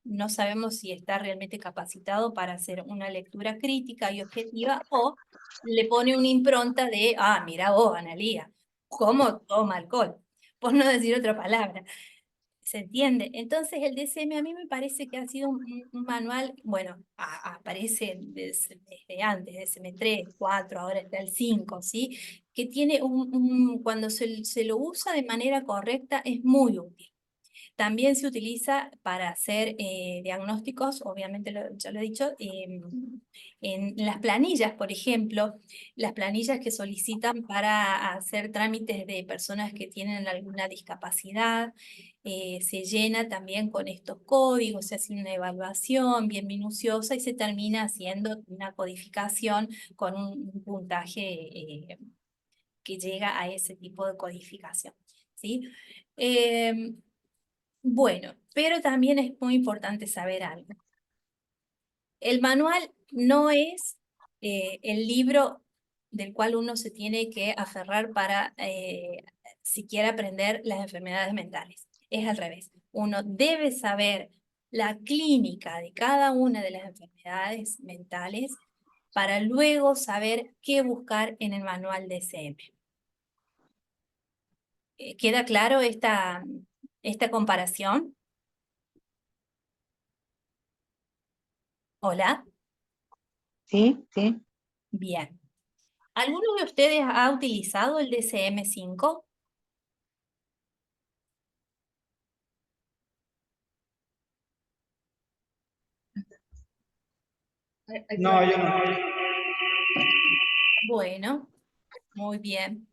no sabemos si está realmente capacitado para hacer una lectura crítica y objetiva, o le pone una impronta de, ah, mira vos, Analía, cómo toma alcohol, por no decir otra palabra. ¿Se entiende? Entonces el DSM a mí me parece que ha sido un manual, bueno, aparece desde antes, DSM-3, 4, ahora está el 5, ¿sí? Que tiene cuando se lo usa de manera correcta es muy útil. También se utiliza para hacer diagnósticos, obviamente ya lo he dicho, en las planillas, por ejemplo, las planillas que solicitan para hacer trámites de personas que tienen alguna discapacidad, se llena también con estos códigos, se hace una evaluación bien minuciosa y se termina haciendo una codificación con un puntaje que llega a ese tipo de codificación, ¿sí? Bueno, pero también es muy importante saber algo. El manual no es el libro del cual uno se tiene que aferrar para siquiera aprender las enfermedades mentales. Es al revés. Uno debe saber la clínica de cada una de las enfermedades mentales para luego saber qué buscar en el manual DSM. ¿Queda claro esta comparación? Hola. Sí, sí. Bien. ¿Alguno de ustedes ha utilizado el DSM-5? No, yo no. Bueno, muy bien.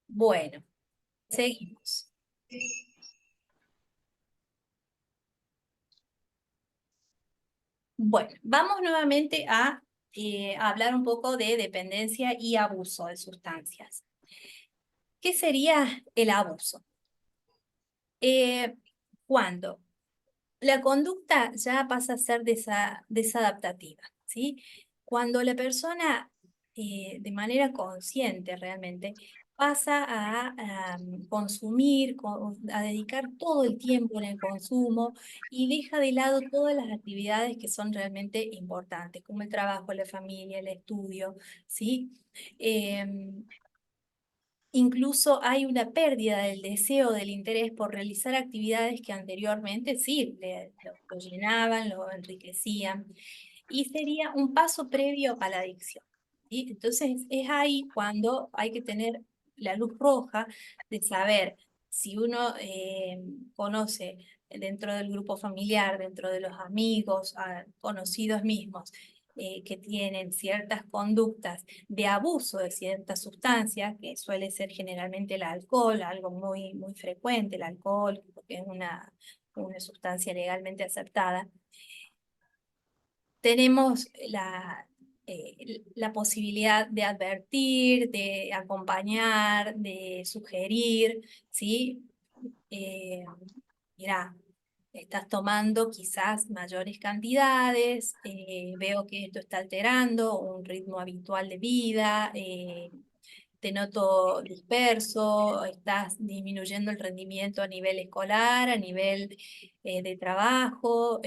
Bueno, seguimos. Bueno, vamos nuevamente a hablar un poco de dependencia y abuso de sustancias. ¿Qué sería el abuso? Eh, Cuando la conducta ya pasa a ser desadaptativa, ¿sí? Cuando la persona de manera consciente realmente pasa a consumir, a dedicar todo el tiempo en el consumo y deja de lado todas las actividades que son realmente importantes, como el trabajo, la familia, el estudio, ¿sí? Em, Incluso hay una pérdida del deseo, del interés por realizar actividades que anteriormente sí, lo llenaban, lo enriquecían, y sería un paso previo a la adicción, ¿sí? Entonces es ahí cuando hay que tener la luz roja de saber si uno conoce dentro del grupo familiar, dentro de los amigos, conocidos mismos, que tienen ciertas conductas de abuso de ciertas sustancias, que suele ser generalmente el alcohol, algo muy, muy frecuente, el alcohol, porque es una sustancia legalmente aceptada. Tenemos la posibilidad de advertir, de acompañar, de sugerir, ¿sí? Mira, estás tomando quizás mayores cantidades, veo que esto está alterando un ritmo habitual de vida, te noto disperso, estás disminuyendo el rendimiento a nivel escolar, a nivel de trabajo,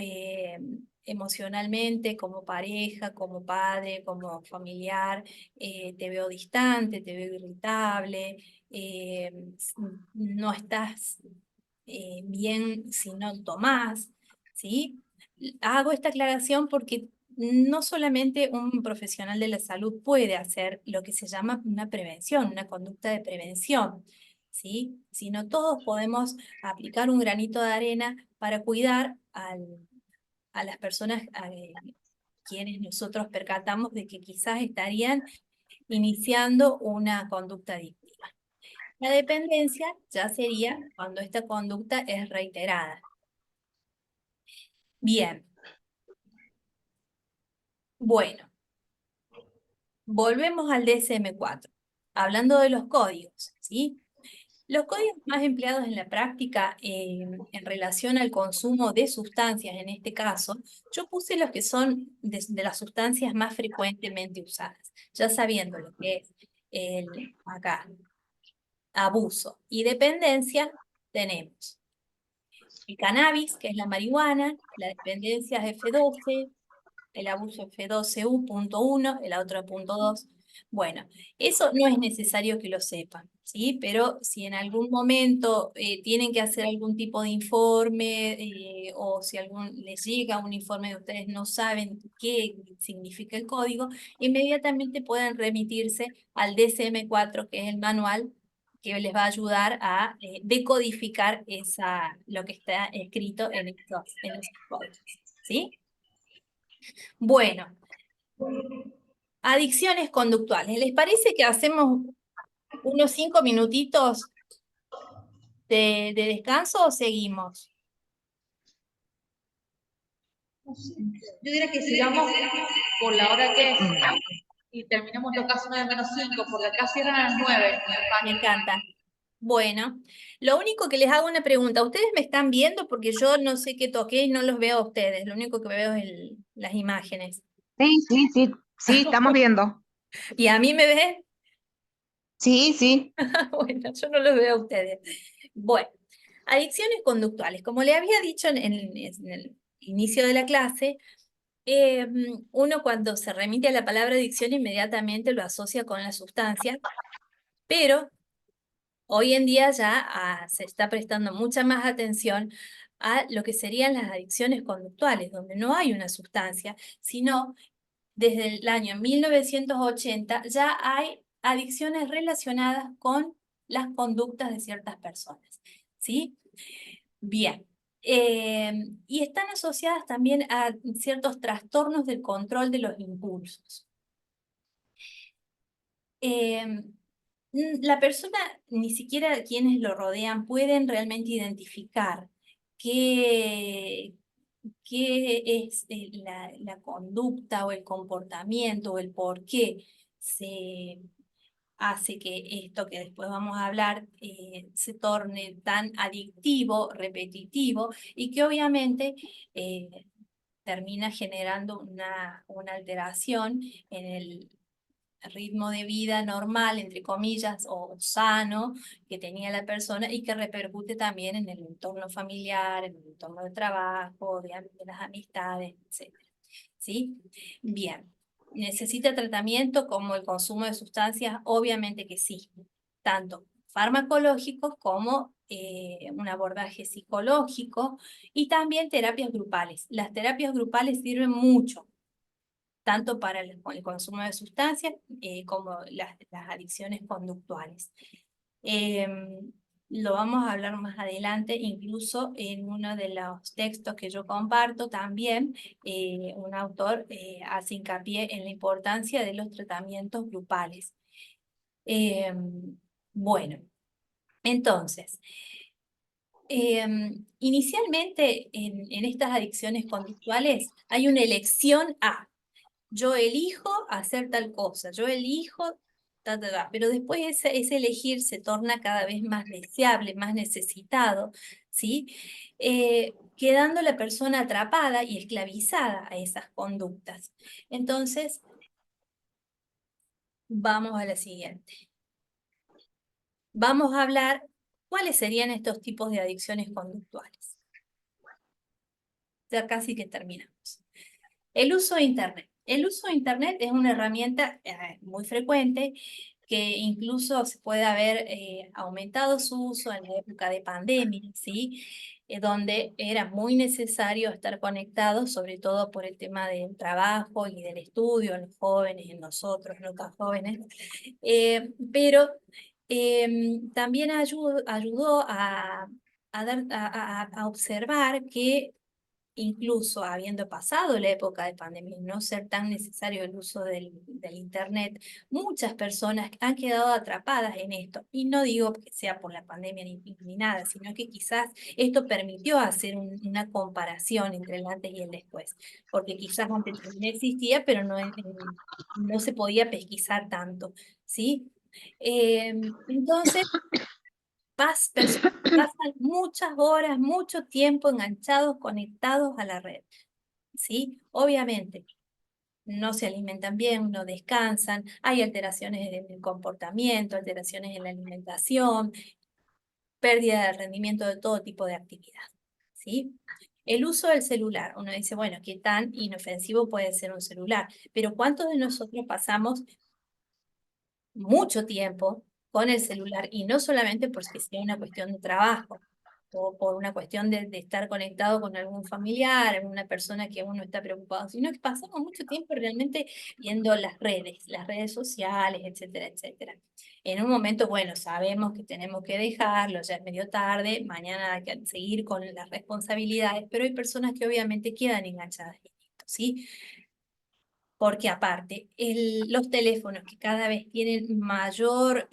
emocionalmente, como pareja, como padre, como familiar, te veo distante, te veo irritable, eh, no estás bien si no tomás, ¿sí? Hago esta aclaración porque no solamente un profesional de la salud puede hacer lo que se llama una prevención, una conducta de prevención, ¿sí? Sino todos podemos aplicar un granito de arena para cuidar a las personas a quienes nosotros percatamos de que quizás estarían iniciando una conducta adictiva. La dependencia ya sería cuando esta conducta es reiterada. Bien, bueno, volvemos al DSM-4, hablando de los códigos, ¿sí? Los códigos más empleados en la práctica en relación al consumo de sustancias, en este caso, yo puse los que son de las sustancias más frecuentemente usadas, ya sabiendo lo que es acá, abuso y dependencia, tenemos el cannabis, que es la marihuana, la dependencia es F12, el abuso F12U.1, el otro punto 2, Bueno, eso no es necesario que lo sepan, ¿sí? Pero si en algún momento tienen que hacer algún tipo de informe o si les llega un informe y ustedes no saben qué significa el código, inmediatamente pueden remitirse al DSM-4, que es el manual que les va a ayudar a decodificar lo que está escrito en esos códigos, ¿sí? Bueno, adicciones conductuales. ¿Les parece que hacemos unos 5 minutitos de descanso o seguimos? Yo diría que sigamos por la hora que es y terminemos lo casi 9 menos 5, porque acá cierran a las 9 en Me España. encanta. Bueno, lo único que les hago una pregunta. ¿Ustedes me están viendo? Porque yo no sé qué toqué y no los veo a ustedes. Lo único que veo es las imágenes. Sí, sí, sí, sí, estamos viendo. ¿Y a mí me ven? Sí, sí. Bueno, yo no los veo a ustedes. Bueno, adicciones conductuales. Como le había dicho en el inicio de la clase, uno cuando se remite a la palabra adicción inmediatamente lo asocia con la sustancia, pero hoy en día ya se está prestando mucha más atención a lo que serían las adicciones conductuales, donde no hay una sustancia, sino desde el año 1980 ya hay adicciones relacionadas con las conductas de ciertas personas, ¿sí? Bien. Y están asociadas también a ciertos trastornos del control de los impulsos. La persona, ni siquiera quienes lo rodean, pueden realmente identificar qué, qué es la conducta o el comportamiento o el por qué se hace que esto que después vamos a hablar se torne tan adictivo, repetitivo y que obviamente eh, termina generando una alteración en el ritmo de vida normal, entre comillas, o sano que tenía la persona y que repercute también en el entorno familiar, en el entorno de trabajo, de las amistades, etcétera. ¿Sí? Bien. ¿Necesita tratamiento como el consumo de sustancias? Obviamente que sí, tanto farmacológicos como un abordaje psicológico y también terapias grupales. Las terapias grupales sirven mucho tanto para el consumo de sustancias como las adicciones conductuales. Lo vamos a hablar más adelante, incluso en uno de los textos que yo comparto también, un autor hace hincapié en la importancia de los tratamientos grupales. Bueno, entonces, inicialmente en estas adicciones conductuales hay una elección a yo elijo hacer tal cosa, yo elijo, pero después ese elegir se torna cada vez más deseable, más necesitado, ¿sí? Quedando la persona atrapada y esclavizada a esas conductas. Entonces, vamos a la siguiente. Vamos a hablar cuáles serían estos tipos de adicciones conductuales. Ya casi que terminamos. El uso de Internet. El uso de Internet es una herramienta muy frecuente que incluso se puede haber aumentado su uso en la época de pandemia, ¿sí? Donde era muy necesario estar conectados, sobre todo por el tema del trabajo y del estudio, en los jóvenes, en nosotros, no tan jóvenes. Pero también ayudó a observar que incluso habiendo pasado la época de pandemia y no ser tan necesario el uso del Internet, muchas personas han quedado atrapadas en esto. Y no digo que sea por la pandemia ni nada, sino que quizás esto permitió hacer una comparación entre el antes y el después, porque quizás antes también existía, pero no se podía pesquisar tanto, ¿sí? Entonces, personas pasan muchas horas, mucho tiempo enganchados, conectados a la red, ¿sí? Obviamente, no se alimentan bien, no descansan, hay alteraciones en el comportamiento, alteraciones en la alimentación, pérdida de rendimiento de todo tipo de actividad, ¿sí? El uso del celular, uno dice, bueno, ¿qué tan inofensivo puede ser un celular? Pero ¿cuántos de nosotros pasamos mucho tiempo con el celular, y no solamente porque sea una cuestión de trabajo, o por una cuestión de estar conectado con algún familiar, alguna persona que uno está preocupado, sino que pasamos mucho tiempo realmente viendo las redes sociales, etcétera, etcétera. En un momento, bueno, sabemos que tenemos que dejarlo, ya es medio tarde, mañana hay que seguir con las responsabilidades, pero hay personas que obviamente quedan enganchadas en esto, ¿sí? Porque aparte, los teléfonos que cada vez tienen mayor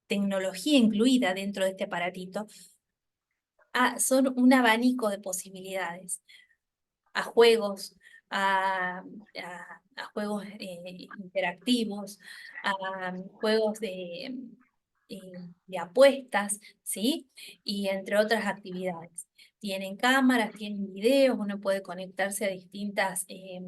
tecnología incluida dentro de este aparatito, son un abanico de posibilidades, a juegos, a juegos interactivos, a juegos de apuestas, ¿sí? Y entre otras actividades. Tienen cámaras, tienen videos, uno puede conectarse a distintas eh,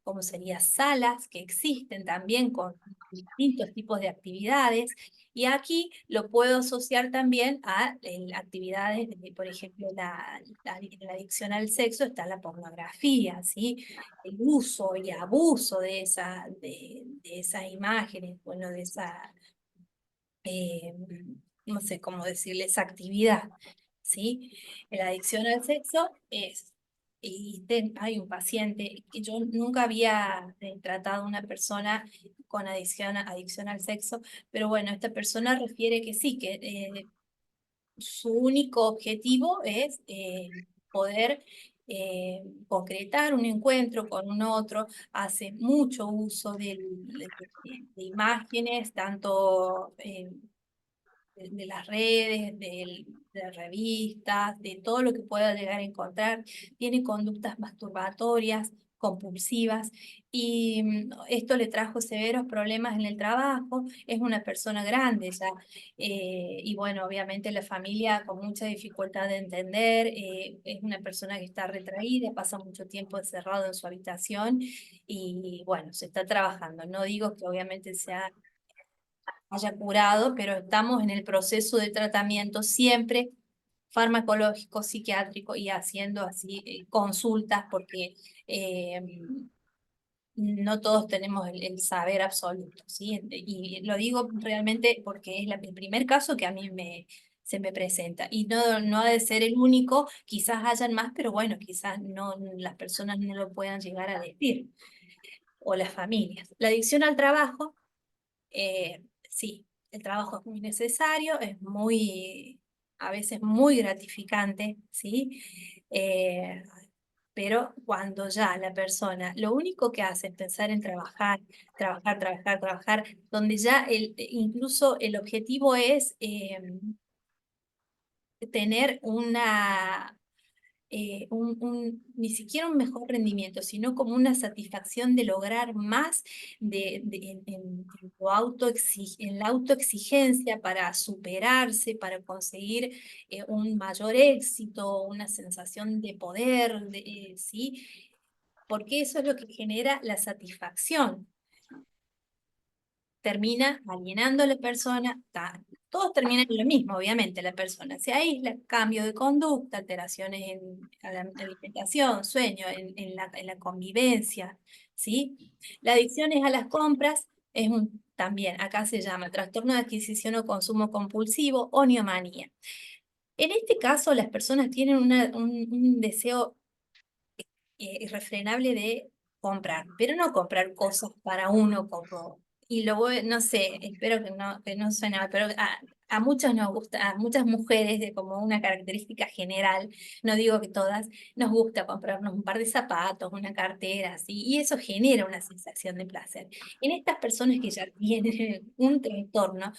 como sería salas que existen también con distintos tipos de actividades. Y aquí lo puedo asociar también a actividades, por ejemplo, la adicción al sexo está la pornografía, ¿sí? El uso y abuso de esas imágenes, bueno, de esa eh, no sé cómo decirle, esa actividad, ¿sí? La adicción al sexo es, hay un paciente que yo nunca había tratado a una persona con adicción al sexo, pero bueno, esta persona refiere que sí, que su único objetivo es poder concretar un encuentro con un otro, hace mucho uso de imágenes, tanto de las redes, de revistas, de todo lo que pueda llegar a encontrar. Tiene conductas masturbatorias, compulsivas, y esto le trajo severos problemas en el trabajo. Es una persona grande ya, y bueno, obviamente la familia con mucha dificultad de entender, es una persona que está retraída, pasa mucho tiempo encerrado en su habitación, y bueno, se está trabajando. No digo que obviamente sea haya curado, pero estamos en el proceso de tratamiento siempre farmacológico, psiquiátrico, y haciendo así consultas porque eh, no todos tenemos el saber absoluto, ¿sí? Y lo digo realmente porque es el primer caso que a mí se me presenta, y no ha de ser el único, quizás hayan más, pero bueno, quizás no, las personas no lo puedan llegar a decir, o las familias. La adicción al trabajo, sí, el trabajo es muy necesario, es a veces muy gratificante, ¿sí? Eh, pero cuando ya la persona lo único que hace es pensar en trabajar, trabajar, trabajar, trabajar, donde ya incluso el objetivo es tener ni siquiera un mejor rendimiento, sino como una satisfacción de lograr más en en la autoexigencia para superarse, para conseguir un mayor éxito, una sensación de poder, ¿sí? Porque eso es lo que genera la satisfacción. Termina alienando a la persona, todos terminan en lo mismo, obviamente, la persona se aísla, cambio de conducta, alteraciones en la alimentación, sueño, en la convivencia, ¿sí? La adicción es a las compras, también, acá se llama trastorno de adquisición o consumo compulsivo o neomanía. En este caso, las personas tienen un deseo irrefrenable de comprar, pero no comprar cosas para uno como, y no sé, espero que no suene mal, pero a muchas nos gusta, a muchas mujeres de como una característica general, no digo que todas, nos gusta comprarnos un par de zapatos, una cartera, así, y eso genera una sensación de placer. En estas personas que ya tienen un trastorno,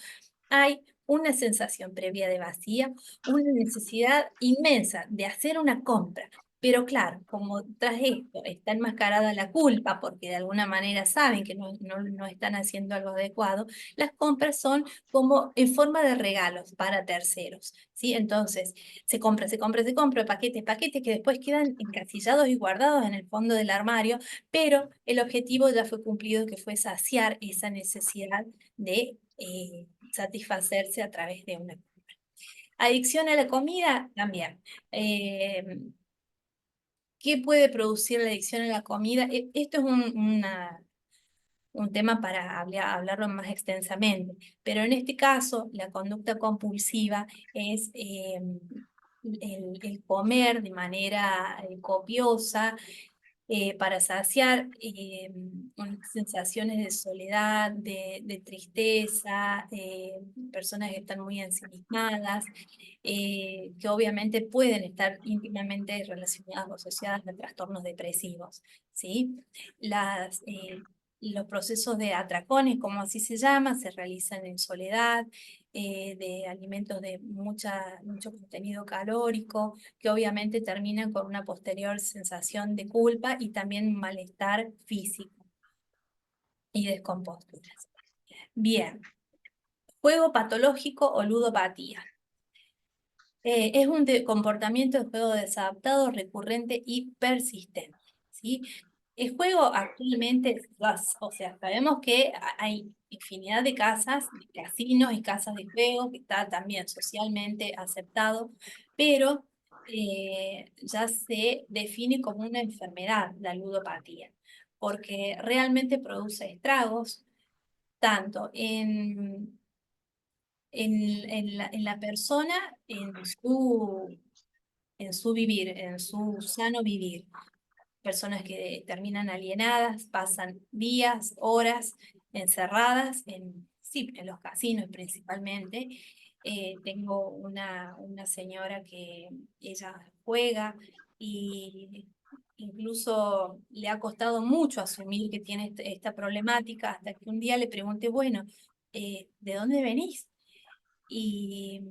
hay una sensación previa de vacía, una necesidad inmensa de hacer una compra. Pero claro, como tras esto está enmascarada la culpa, porque de alguna manera saben que no están haciendo algo adecuado, las compras son como en forma de regalos para terceros, ¿sí? Entonces, se compra, paquetes, paquetes que después quedan encasillados y guardados en el fondo del armario, pero el objetivo ya fue cumplido, que fue saciar esa necesidad de satisfacerse a través de una compra. Adicción a la comida, también. Eh, ¿Qué puede producir la adicción a la comida? Esto es un tema para hablarlo más extensamente. Pero en este caso, la conducta compulsiva es el comer de manera copiosa para saciar unas sensaciones de soledad, de tristeza, personas que están muy ensimismadas, que obviamente pueden estar íntimamente relacionadas o asociadas a trastornos depresivos, ¿sí? Los procesos de atracones, como así se llama, se realizan en soledad, de alimentos de mucho contenido calórico, que obviamente terminan con una posterior sensación de culpa y también malestar físico y descomposturas. Bien, juego patológico o ludopatía. Es un comportamiento de juego desadaptado, recurrente y persistente, ¿sí? El juego actualmente, o sea, sabemos que hay infinidad de casas, de casinos y casas de juego, que está también socialmente aceptado, pero ya se define como una enfermedad la ludopatía, porque realmente produce estragos, tanto en la persona, en su vivir, en su sano vivir. Personas que terminan alienadas, pasan días, horas encerradas, sí, en los casinos principalmente. Tengo una señora que ella juega y incluso le ha costado mucho asumir que tiene esta problemática, hasta que un día le pregunté, bueno, ¿de dónde venís? Y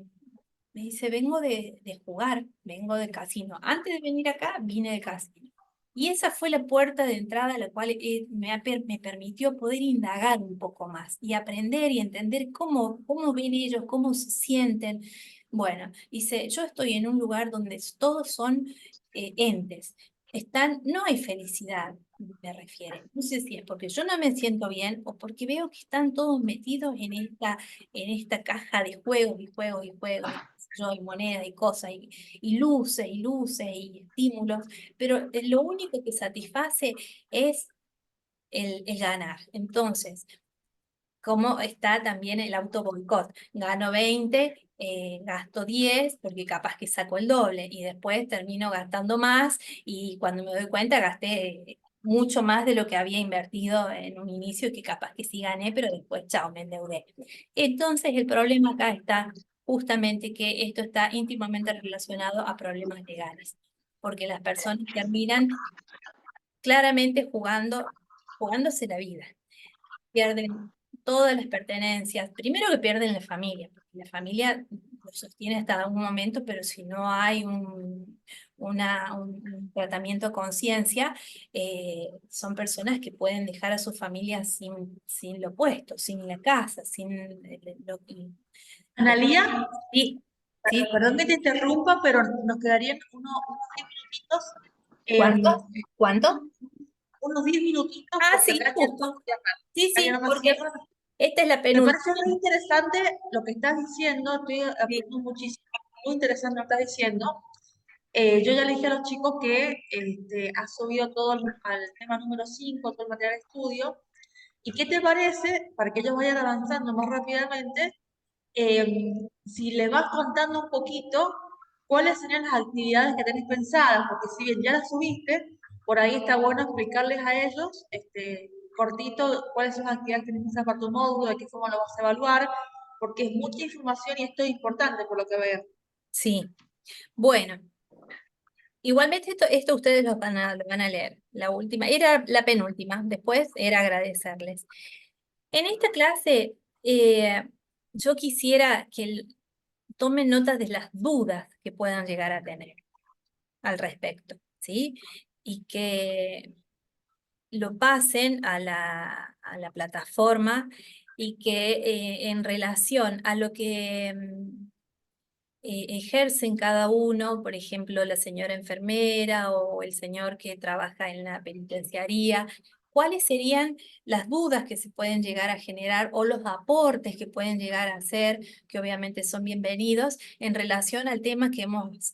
me dice, vengo de jugar, vengo del casino. Antes de venir acá, vine del casino. Y esa fue la puerta de entrada a la cual me permitió poder indagar un poco más y aprender y entender cómo ven ellos, cómo se sienten. Bueno, dice, yo estoy en un lugar donde todos son entes. No hay felicidad, me refiere. No sé si es porque yo no me siento bien o porque veo que están todos metidos en esta caja de juegos y juegos y juegos, y, qué sé yo, y monedas y cosas, y luces y estímulos, pero lo único que satisface es el ganar. Entonces, cómo está también el auto boicot. Gano 20, gasto 10 porque capaz que saco el doble y después termino gastando más y cuando me doy cuenta gasté mucho más de lo que había invertido en un inicio y que capaz que sí gané, pero después, chao, me endeudé. Entonces el problema acá está justamente que esto está íntimamente relacionado a problemas legales, porque las personas terminan claramente jugándose la vida, pierden todas las pertenencias. Primero que pierden la familia, porque la familia lo sostiene hasta algún momento, pero si no hay un tratamiento a conciencia, son personas que pueden dejar a su familia sin lo puesto, sin la casa, sin lo- Analía, sí, sí. perdón que te interrumpa, pero nos quedarían unos 10 minutitos, ¿Cuánto? ¿Cuánto? unos 10 minutitos, Ah, porque sí, acá ya no justo. cierran. Sí, Acá ya sí, no me porque cierran. esta es la Me parece penúltima. muy interesante lo que estás diciendo, estoy Sí, aprendiendo muchísimo, muy interesante lo que estás diciendo. Yo ya le dije a los chicos que has subido todo al tema número 5 todo el material de estudio. ¿Y qué te parece, para que ellos vayan avanzando más rápidamente, si le vas contando un poquito cuáles serían las actividades que tenés pensadas? Porque si bien ya las subiste, por ahí está bueno explicarles a ellos, cortito, cuáles son las actividades que tenés pensadas para tu módulo, de qué forma lo vas a evaluar, porque es mucha información y esto es importante por lo que veo. sí. Bueno. Igualmente esto ustedes lo van a leer. La última, era la penúltima, después era agradecerles. En esta clase yo quisiera que tomen notas de las dudas que puedan llegar a tener al respecto, ¿sí? Y que lo pasen a la plataforma y que en relación a lo que ejercen cada uno, por ejemplo, la señora enfermera o el señor que trabaja en la penitenciaría, cuáles serían las dudas que se pueden llegar a generar o los aportes que pueden llegar a hacer, que obviamente son bienvenidos en relación al tema que hemos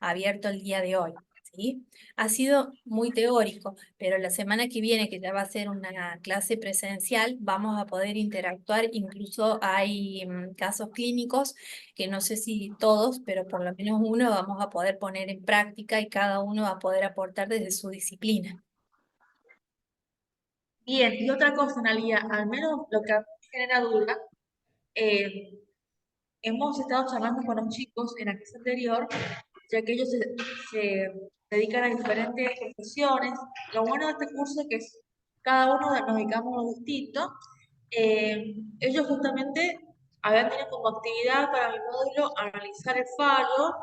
abierto el día de hoy. ¿sí? Ha sido muy teórico, pero la semana que viene, que ya va a ser una clase presencial, vamos a poder interactuar. Incluso hay casos clínicos que no sé si todos, pero por lo menos uno vamos a poder poner en práctica y cada uno va a poder aportar desde su disciplina. Bien, y otra cosa, Analia, al menos lo que a mí me genera duda, eh, hemos estado charlando con los chicos en la clase anterior, ya que ellos se dedican a diferentes profesiones. Lo bueno de este curso es que cada uno nos dedicamos a lo distinto. Ellos justamente habían tenido como actividad para mi módulo analizar el fallo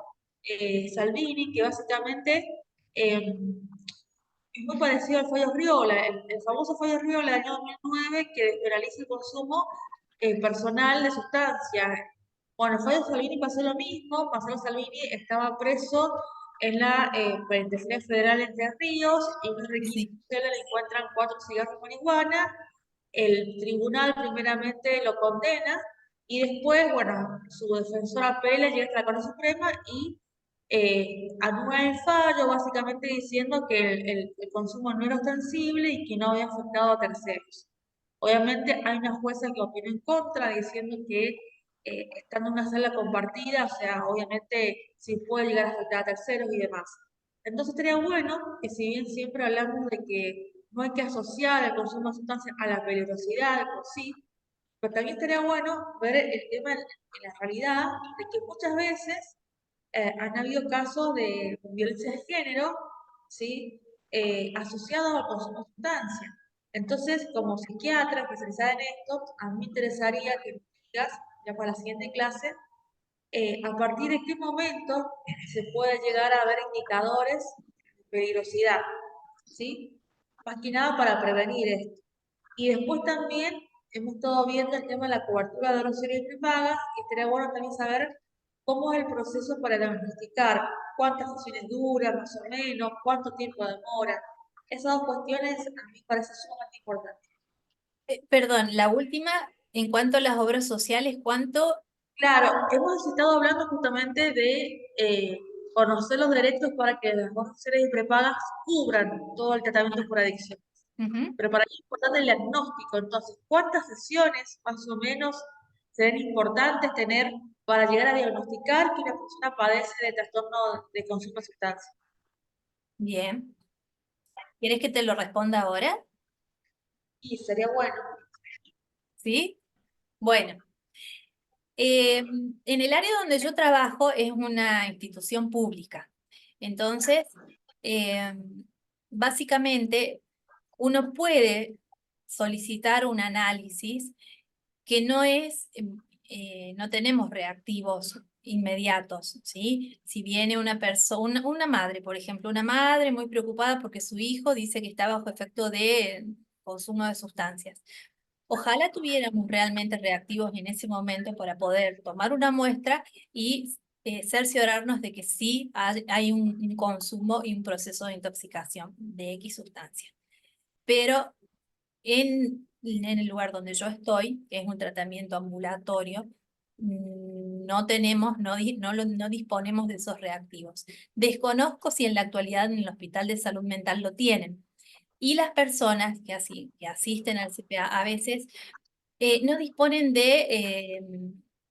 Salvini, que básicamente es muy parecido al fallo Riola, el famoso fallo Riola del año 2009 que despenaliza el consumo personal de sustancias. Bueno, el fallo Salvini pasó lo mismo. Marcelo Salvini estaba preso en la Penitenciaria Federal Entre Ríos y en una Sí, requisición le encuentran 4 cigarros de marihuana. El tribunal primeramente lo condena y después, bueno, su defensor apela, llega hasta la Corte Suprema y anula el fallo, básicamente diciendo que el consumo no era ostensible y que no había afectado a terceros. Obviamente hay una jueza que opinó en contra, diciendo que estando en una sala compartida, o sea, obviamente sí puede llegar a afectar a terceros y demás. Entonces sería bueno que, si bien siempre hablamos de que no hay que asociar el consumo de sustancias a la peligrosidad de por sí, pero también estaría bueno ver el tema en la realidad de que muchas veces han habido casos de violencia de género, ¿sí? Asociados al consumo de sustancias. Entonces, como psiquiatra especializada en esto, a mí me interesaría que me digas, ya para la siguiente clase, a partir de qué momento se puede llegar a ver indicadores de peligrosidad, ¿sí? Más que nada para prevenir esto. Y después también hemos estado viendo el tema de la cobertura de oraciones prepagas y estaría bueno también saber cómo es el proceso para diagnosticar, cuántas sesiones duran más o menos, cuánto tiempo demora. Esas dos cuestiones a mí me parecen sumamente importantes. Perdón, la última, en cuanto a las obras sociales, ¿cuánto? Claro, hemos estado hablando justamente de conocer los derechos para que las oraciones y prepagas cubran todo el tratamiento por adicción. Ujú. Pero para mí es importante el diagnóstico. Entonces, ¿cuántas sesiones más o menos serían importantes tener para llegar a diagnosticar que una persona padece de trastorno de consumo de sustancias? Bien. ¿Quieres que te lo responda ahora? Y sería bueno. ¿Sí? Bueno, en el área donde yo trabajo es una institución pública. Entonces, eh, básicamente, uno puede solicitar un análisis que no es, no tenemos reactivos inmediatos, ¿sí? Si viene una persona, una madre, por ejemplo, una madre muy preocupada porque su hijo dice que está bajo efecto de consumo de sustancias. Ojalá tuviéramos realmente reactivos en ese momento para poder tomar una muestra y cerciorarnos de que sí hay un consumo y un proceso de intoxicación de X sustancia. Pero en el lugar donde yo estoy, que es un tratamiento ambulatorio, no tenemos, no disponemos de esos reactivos. Desconozco si en la actualidad en el Hospital de Salud Mental lo tienen. Y las personas que asisten al CPA a veces no disponen de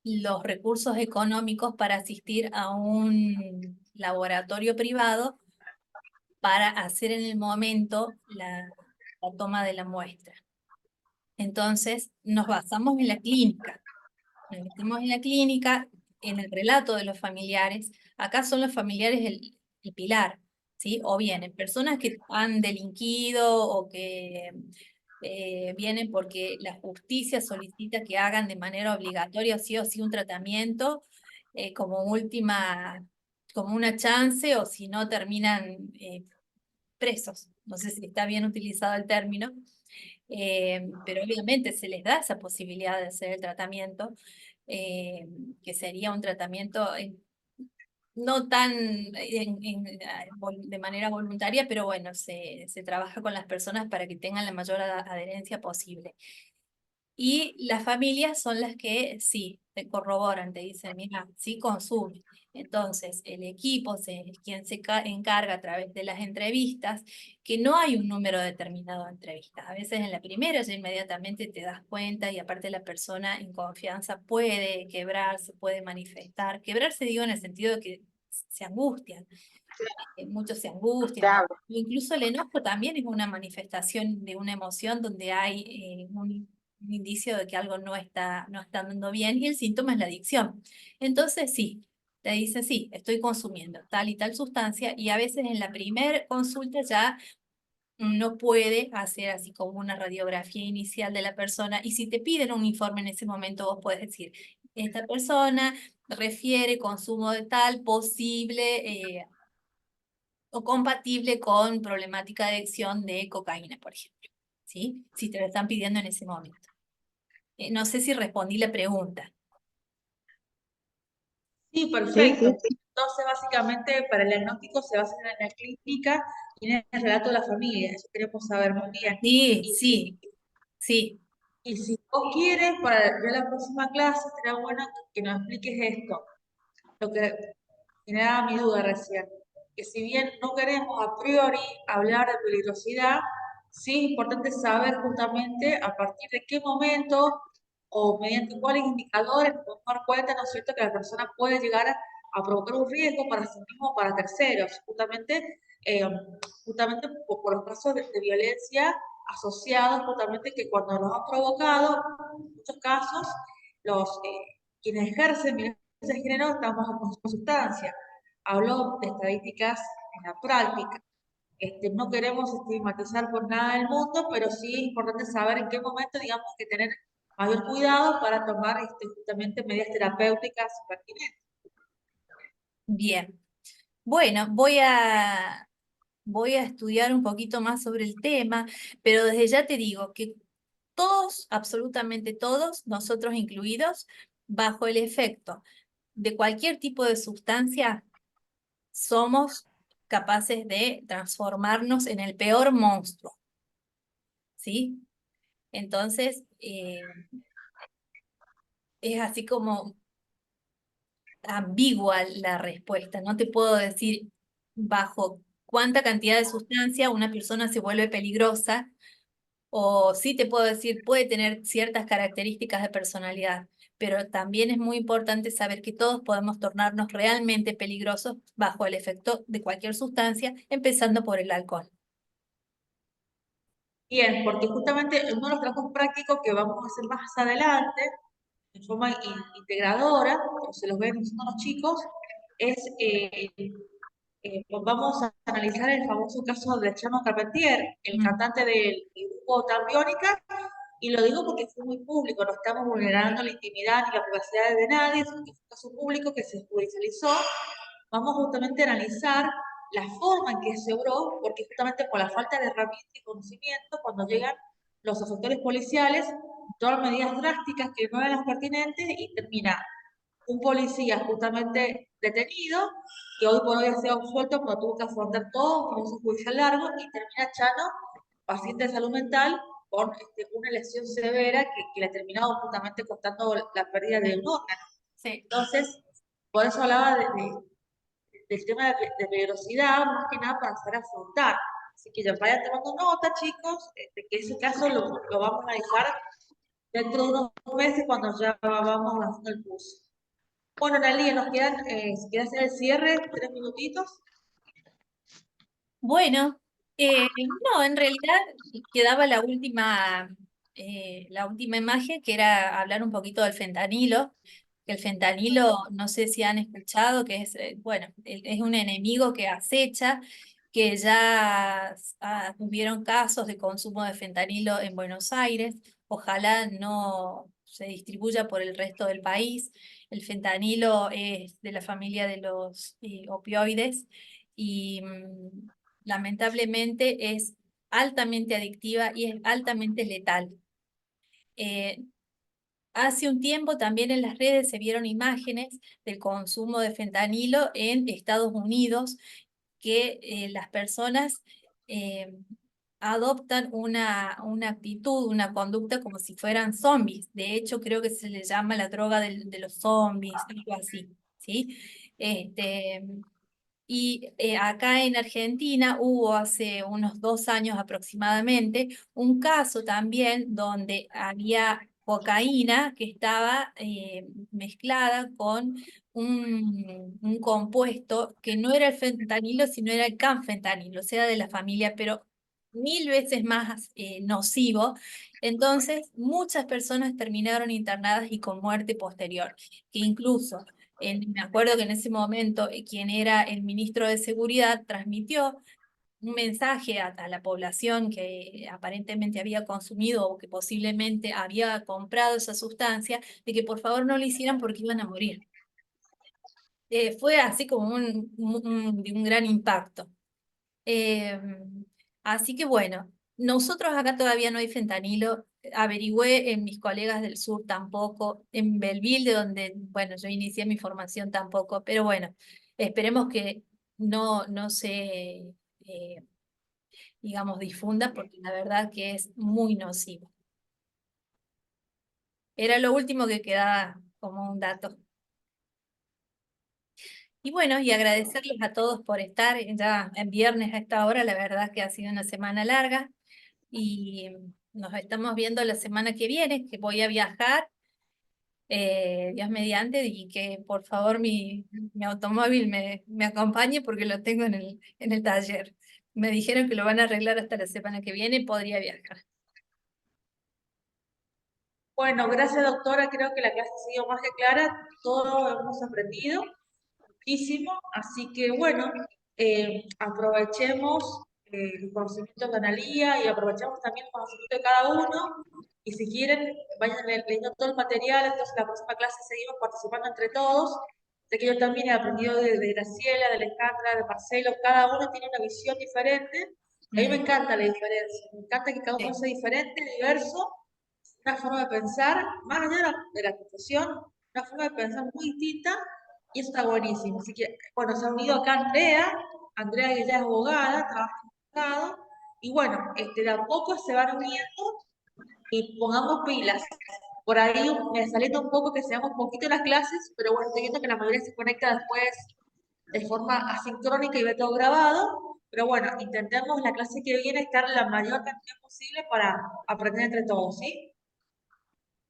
los recursos económicos para asistir a un laboratorio privado para hacer en el momento la toma de la muestra. Entonces, nos basamos en la clínica. Nos metemos en la clínica, en el relato de los familiares. Acá son los familiares el pilar, ¿sí? O bien, en personas que han delinquido o que vienen porque la justicia solicita que hagan de manera obligatoria sí o sí un tratamiento como última, como una chance, o si no terminan presos. No sé si está bien utilizado el término, pero obviamente se les da esa posibilidad de hacer el tratamiento, eh, que sería un tratamiento no tan de manera voluntaria, pero bueno, se trabaja con las personas para que tengan la mayor adherencia posible. Y las familias son las que sí, te corroboran, te dicen, mira, sí consume. Entonces, el equipo es quien se encarga a través de las entrevistas, que no hay un número determinado de entrevistas. A veces en la primera ya inmediatamente te das cuenta y aparte la persona en confianza puede quebrarse, puede manifestar. Quebrarse digo en el sentido de que se angustian, muchos se angustian. Claro. Incluso el enojo también es una manifestación de una emoción donde hay un indicio de que algo no está andando bien y el síntoma es la adicción. Entonces sí, te dice sí, estoy consumiendo tal y tal sustancia y a veces en la primer consulta ya no puede hacer así como una radiografía inicial de la persona y si te piden un informe en ese momento vos puedes decir, esta persona refiere consumo de tal posible o compatible con problemática de adicción de cocaína, por ejemplo, ¿sí? Si te lo están pidiendo en ese momento. No sé si respondí la pregunta. Sí, Sí, perfecto. sí, sí. Entonces, básicamente, para el diagnóstico se basa en la clínica y en el relato de la familia. Eso queremos saber muy bien. Sí, Y si, sí, sí. y si vos quieres, para ya la próxima clase, será bueno que nos expliques esto. Lo que generaba mi duda recién, que si bien no queremos a priori hablar de peligrosidad, sí es importante saber justamente a partir de qué momento o mediante cuáles indicadores podemos dar cuenta, ¿no es cierto?, que la persona puede llegar a provocar un riesgo para sí mismo o para terceros, justamente por los casos de violencia asociados justamente que cuando los han provocado, en muchos casos, quienes ejercen violencia de género están bajo sustancia. Hablo de estadísticas en la práctica. No queremos estigmatizar por nada del mundo, pero sí es importante saber en qué momento, digamos, que tener mayor cuidado para tomar justamente medidas terapéuticas pertinentes. Bien. Bueno, voy a estudiar un poquito más sobre el tema, pero desde ya te digo que todos, absolutamente todos, nosotros incluidos, bajo el efecto de cualquier tipo de sustancia, somos capaces de transformarnos en el peor monstruo, ¿sí? Entonces, es así como ambigua la respuesta. No te puedo decir bajo cuánta cantidad de sustancia una persona se vuelve peligrosa, o sí te puedo decir puede tener ciertas características de personalidad, pero también es muy importante saber que todos podemos tornarnos realmente peligrosos bajo el efecto de cualquier sustancia, empezando por el alcohol. Bien, porque justamente uno de los trabajos prácticos que vamos a hacer más adelante, de forma integradora, como se los ven diciendo los chicos, es vamos a analizar el famoso caso de Chano Carpentier, el Mm. cantante del grupo Tambiónica, y lo digo porque fue muy público, no estamos vulnerando la intimidad ni la privacidad de nadie, es un caso público que se judicializó. Vamos justamente a analizar la forma en que se obró, porque justamente por la falta de herramientas y conocimiento, cuando llegan los asesores policiales, toman medidas drásticas que no eran las pertinentes y termina un policía justamente detenido, que hoy por hoy ha sido absuelto, pero tuvo que afrontar todo un proceso judicial largo y termina Chano, paciente de salud mental, con una lesión severa que le ha terminado justamente costando la pérdida de un órgano. Sí. Entonces, por eso hablaba del tema de peligrosidad, más que nada para saber afrontar. Así que ya vayan tomando nota, chicos, de que ese caso lo vamos a dejar dentro de unos meses cuando ya vamos avanzando el curso. Bueno, Analia, nos quedan, si quieres hacer el cierre, 3 minutitos. Bueno, no, en realidad quedaba la última imagen, que era hablar un poquito del fentanilo. Que el fentanilo, no sé si han escuchado, que es, bueno, es un enemigo que acecha, que ya hubieron casos de consumo de fentanilo en Buenos Aires. Ojalá no se distribuya por el resto del país. El fentanilo es de la familia de los opioides y lamentablemente es altamente adictiva y es altamente letal. Eh, Hace un tiempo también en las redes se vieron imágenes del consumo de fentanilo en Estados Unidos, que las personas eh, adoptan una actitud, una conducta como si fueran zombies. De hecho, creo que se le llama la droga de los zombies, algo así, ¿sí? Este, y acá en Argentina hubo hace unos 2 años aproximadamente un caso también donde había cocaína que estaba mezclada con un compuesto que no era el fentanilo, sino era el canfentanilo, o sea, de la familia, pero 1000 veces más nocivo. Entonces, muchas personas terminaron internadas y con muerte posterior, que incluso me acuerdo que en ese momento quien era el ministro de Seguridad transmitió un mensaje a la población que aparentemente había consumido o que posiblemente había comprado esa sustancia, de que por favor no lo hicieran porque iban a morir. Fue así como de un gran impacto. Eh, Así que bueno, nosotros acá todavía no hay fentanilo. Averigüé en mis colegas del sur tampoco, en Belville, de donde, bueno, yo inicié mi formación tampoco, pero bueno, esperemos que no se, digamos, difunda, porque la verdad que es muy nocivo. Era lo último que quedaba como un dato. Y bueno, y agradecerles a todos por estar ya en viernes a esta hora, la verdad que ha sido una semana larga. Y nos estamos viendo la semana que viene, que voy a viajar, Dios mediante, y que por favor mi automóvil me acompañe porque lo tengo en el taller. Me dijeron que lo van a arreglar hasta la semana que viene y podría viajar. Bueno, gracias doctora, creo que la clase ha sido más que clara, todo hemos aprendido muchísimo, así que bueno, aprovechemos el conocimiento de Analía y aprovechemos también el conocimiento de cada uno, y si quieren vayan leyendo todo el material, entonces la próxima clase seguimos participando entre todos. Sé que yo también he aprendido de Graciela, de Alejandra, de Marcelo, cada uno tiene una visión diferente. A mí me encanta la diferencia, me encanta que cada uno Sí. sea diferente, diverso, una forma de pensar, más allá de la profesión, una forma de pensar muy distinta, y eso está buenísimo. Así que, bueno, se ha unido acá Andrea que ya es abogada, trabaja en abogado, y bueno, de a poco se van uniendo y pongamos pilas. Por ahí me saliendo un poco que seamos un poquito en las clases, pero bueno, estoy viendo que la mayoría se conecta después de forma asincrónica y ve todo grabado. Pero bueno, intentemos la clase que viene estar la mayor cantidad posible para aprender entre todos, ¿sí?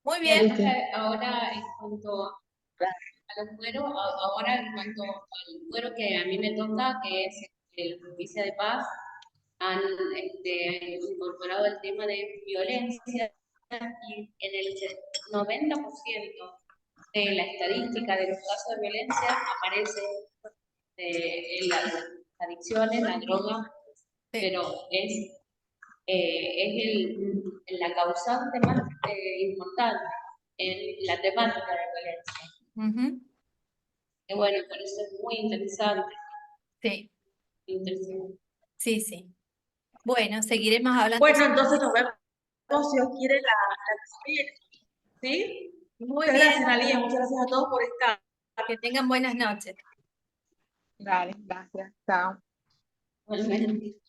Muy Bien, bien. ahora en cuanto a los cueros, ahora en cuanto al cuero que a mí me toca, que es la justicia de paz, han incorporado el tema de violencia y en el 90% de la estadística de los casos de violencia aparece en las adicciones, la droga, Sí. pero es la causante más importante en la temática de violencia. Ujú. Y bueno, por eso es muy interesante. Sí, Interesante. sí, sí. Bueno, seguiremos hablando. Bueno, entonces nos vemos si os quiere la que se viene, ¿sí? Muy Muchas bien, gracias, Analia, muchas gracias a todos por estar. que tengan buenas noches. Dale, gracias. Chao. Igualmente.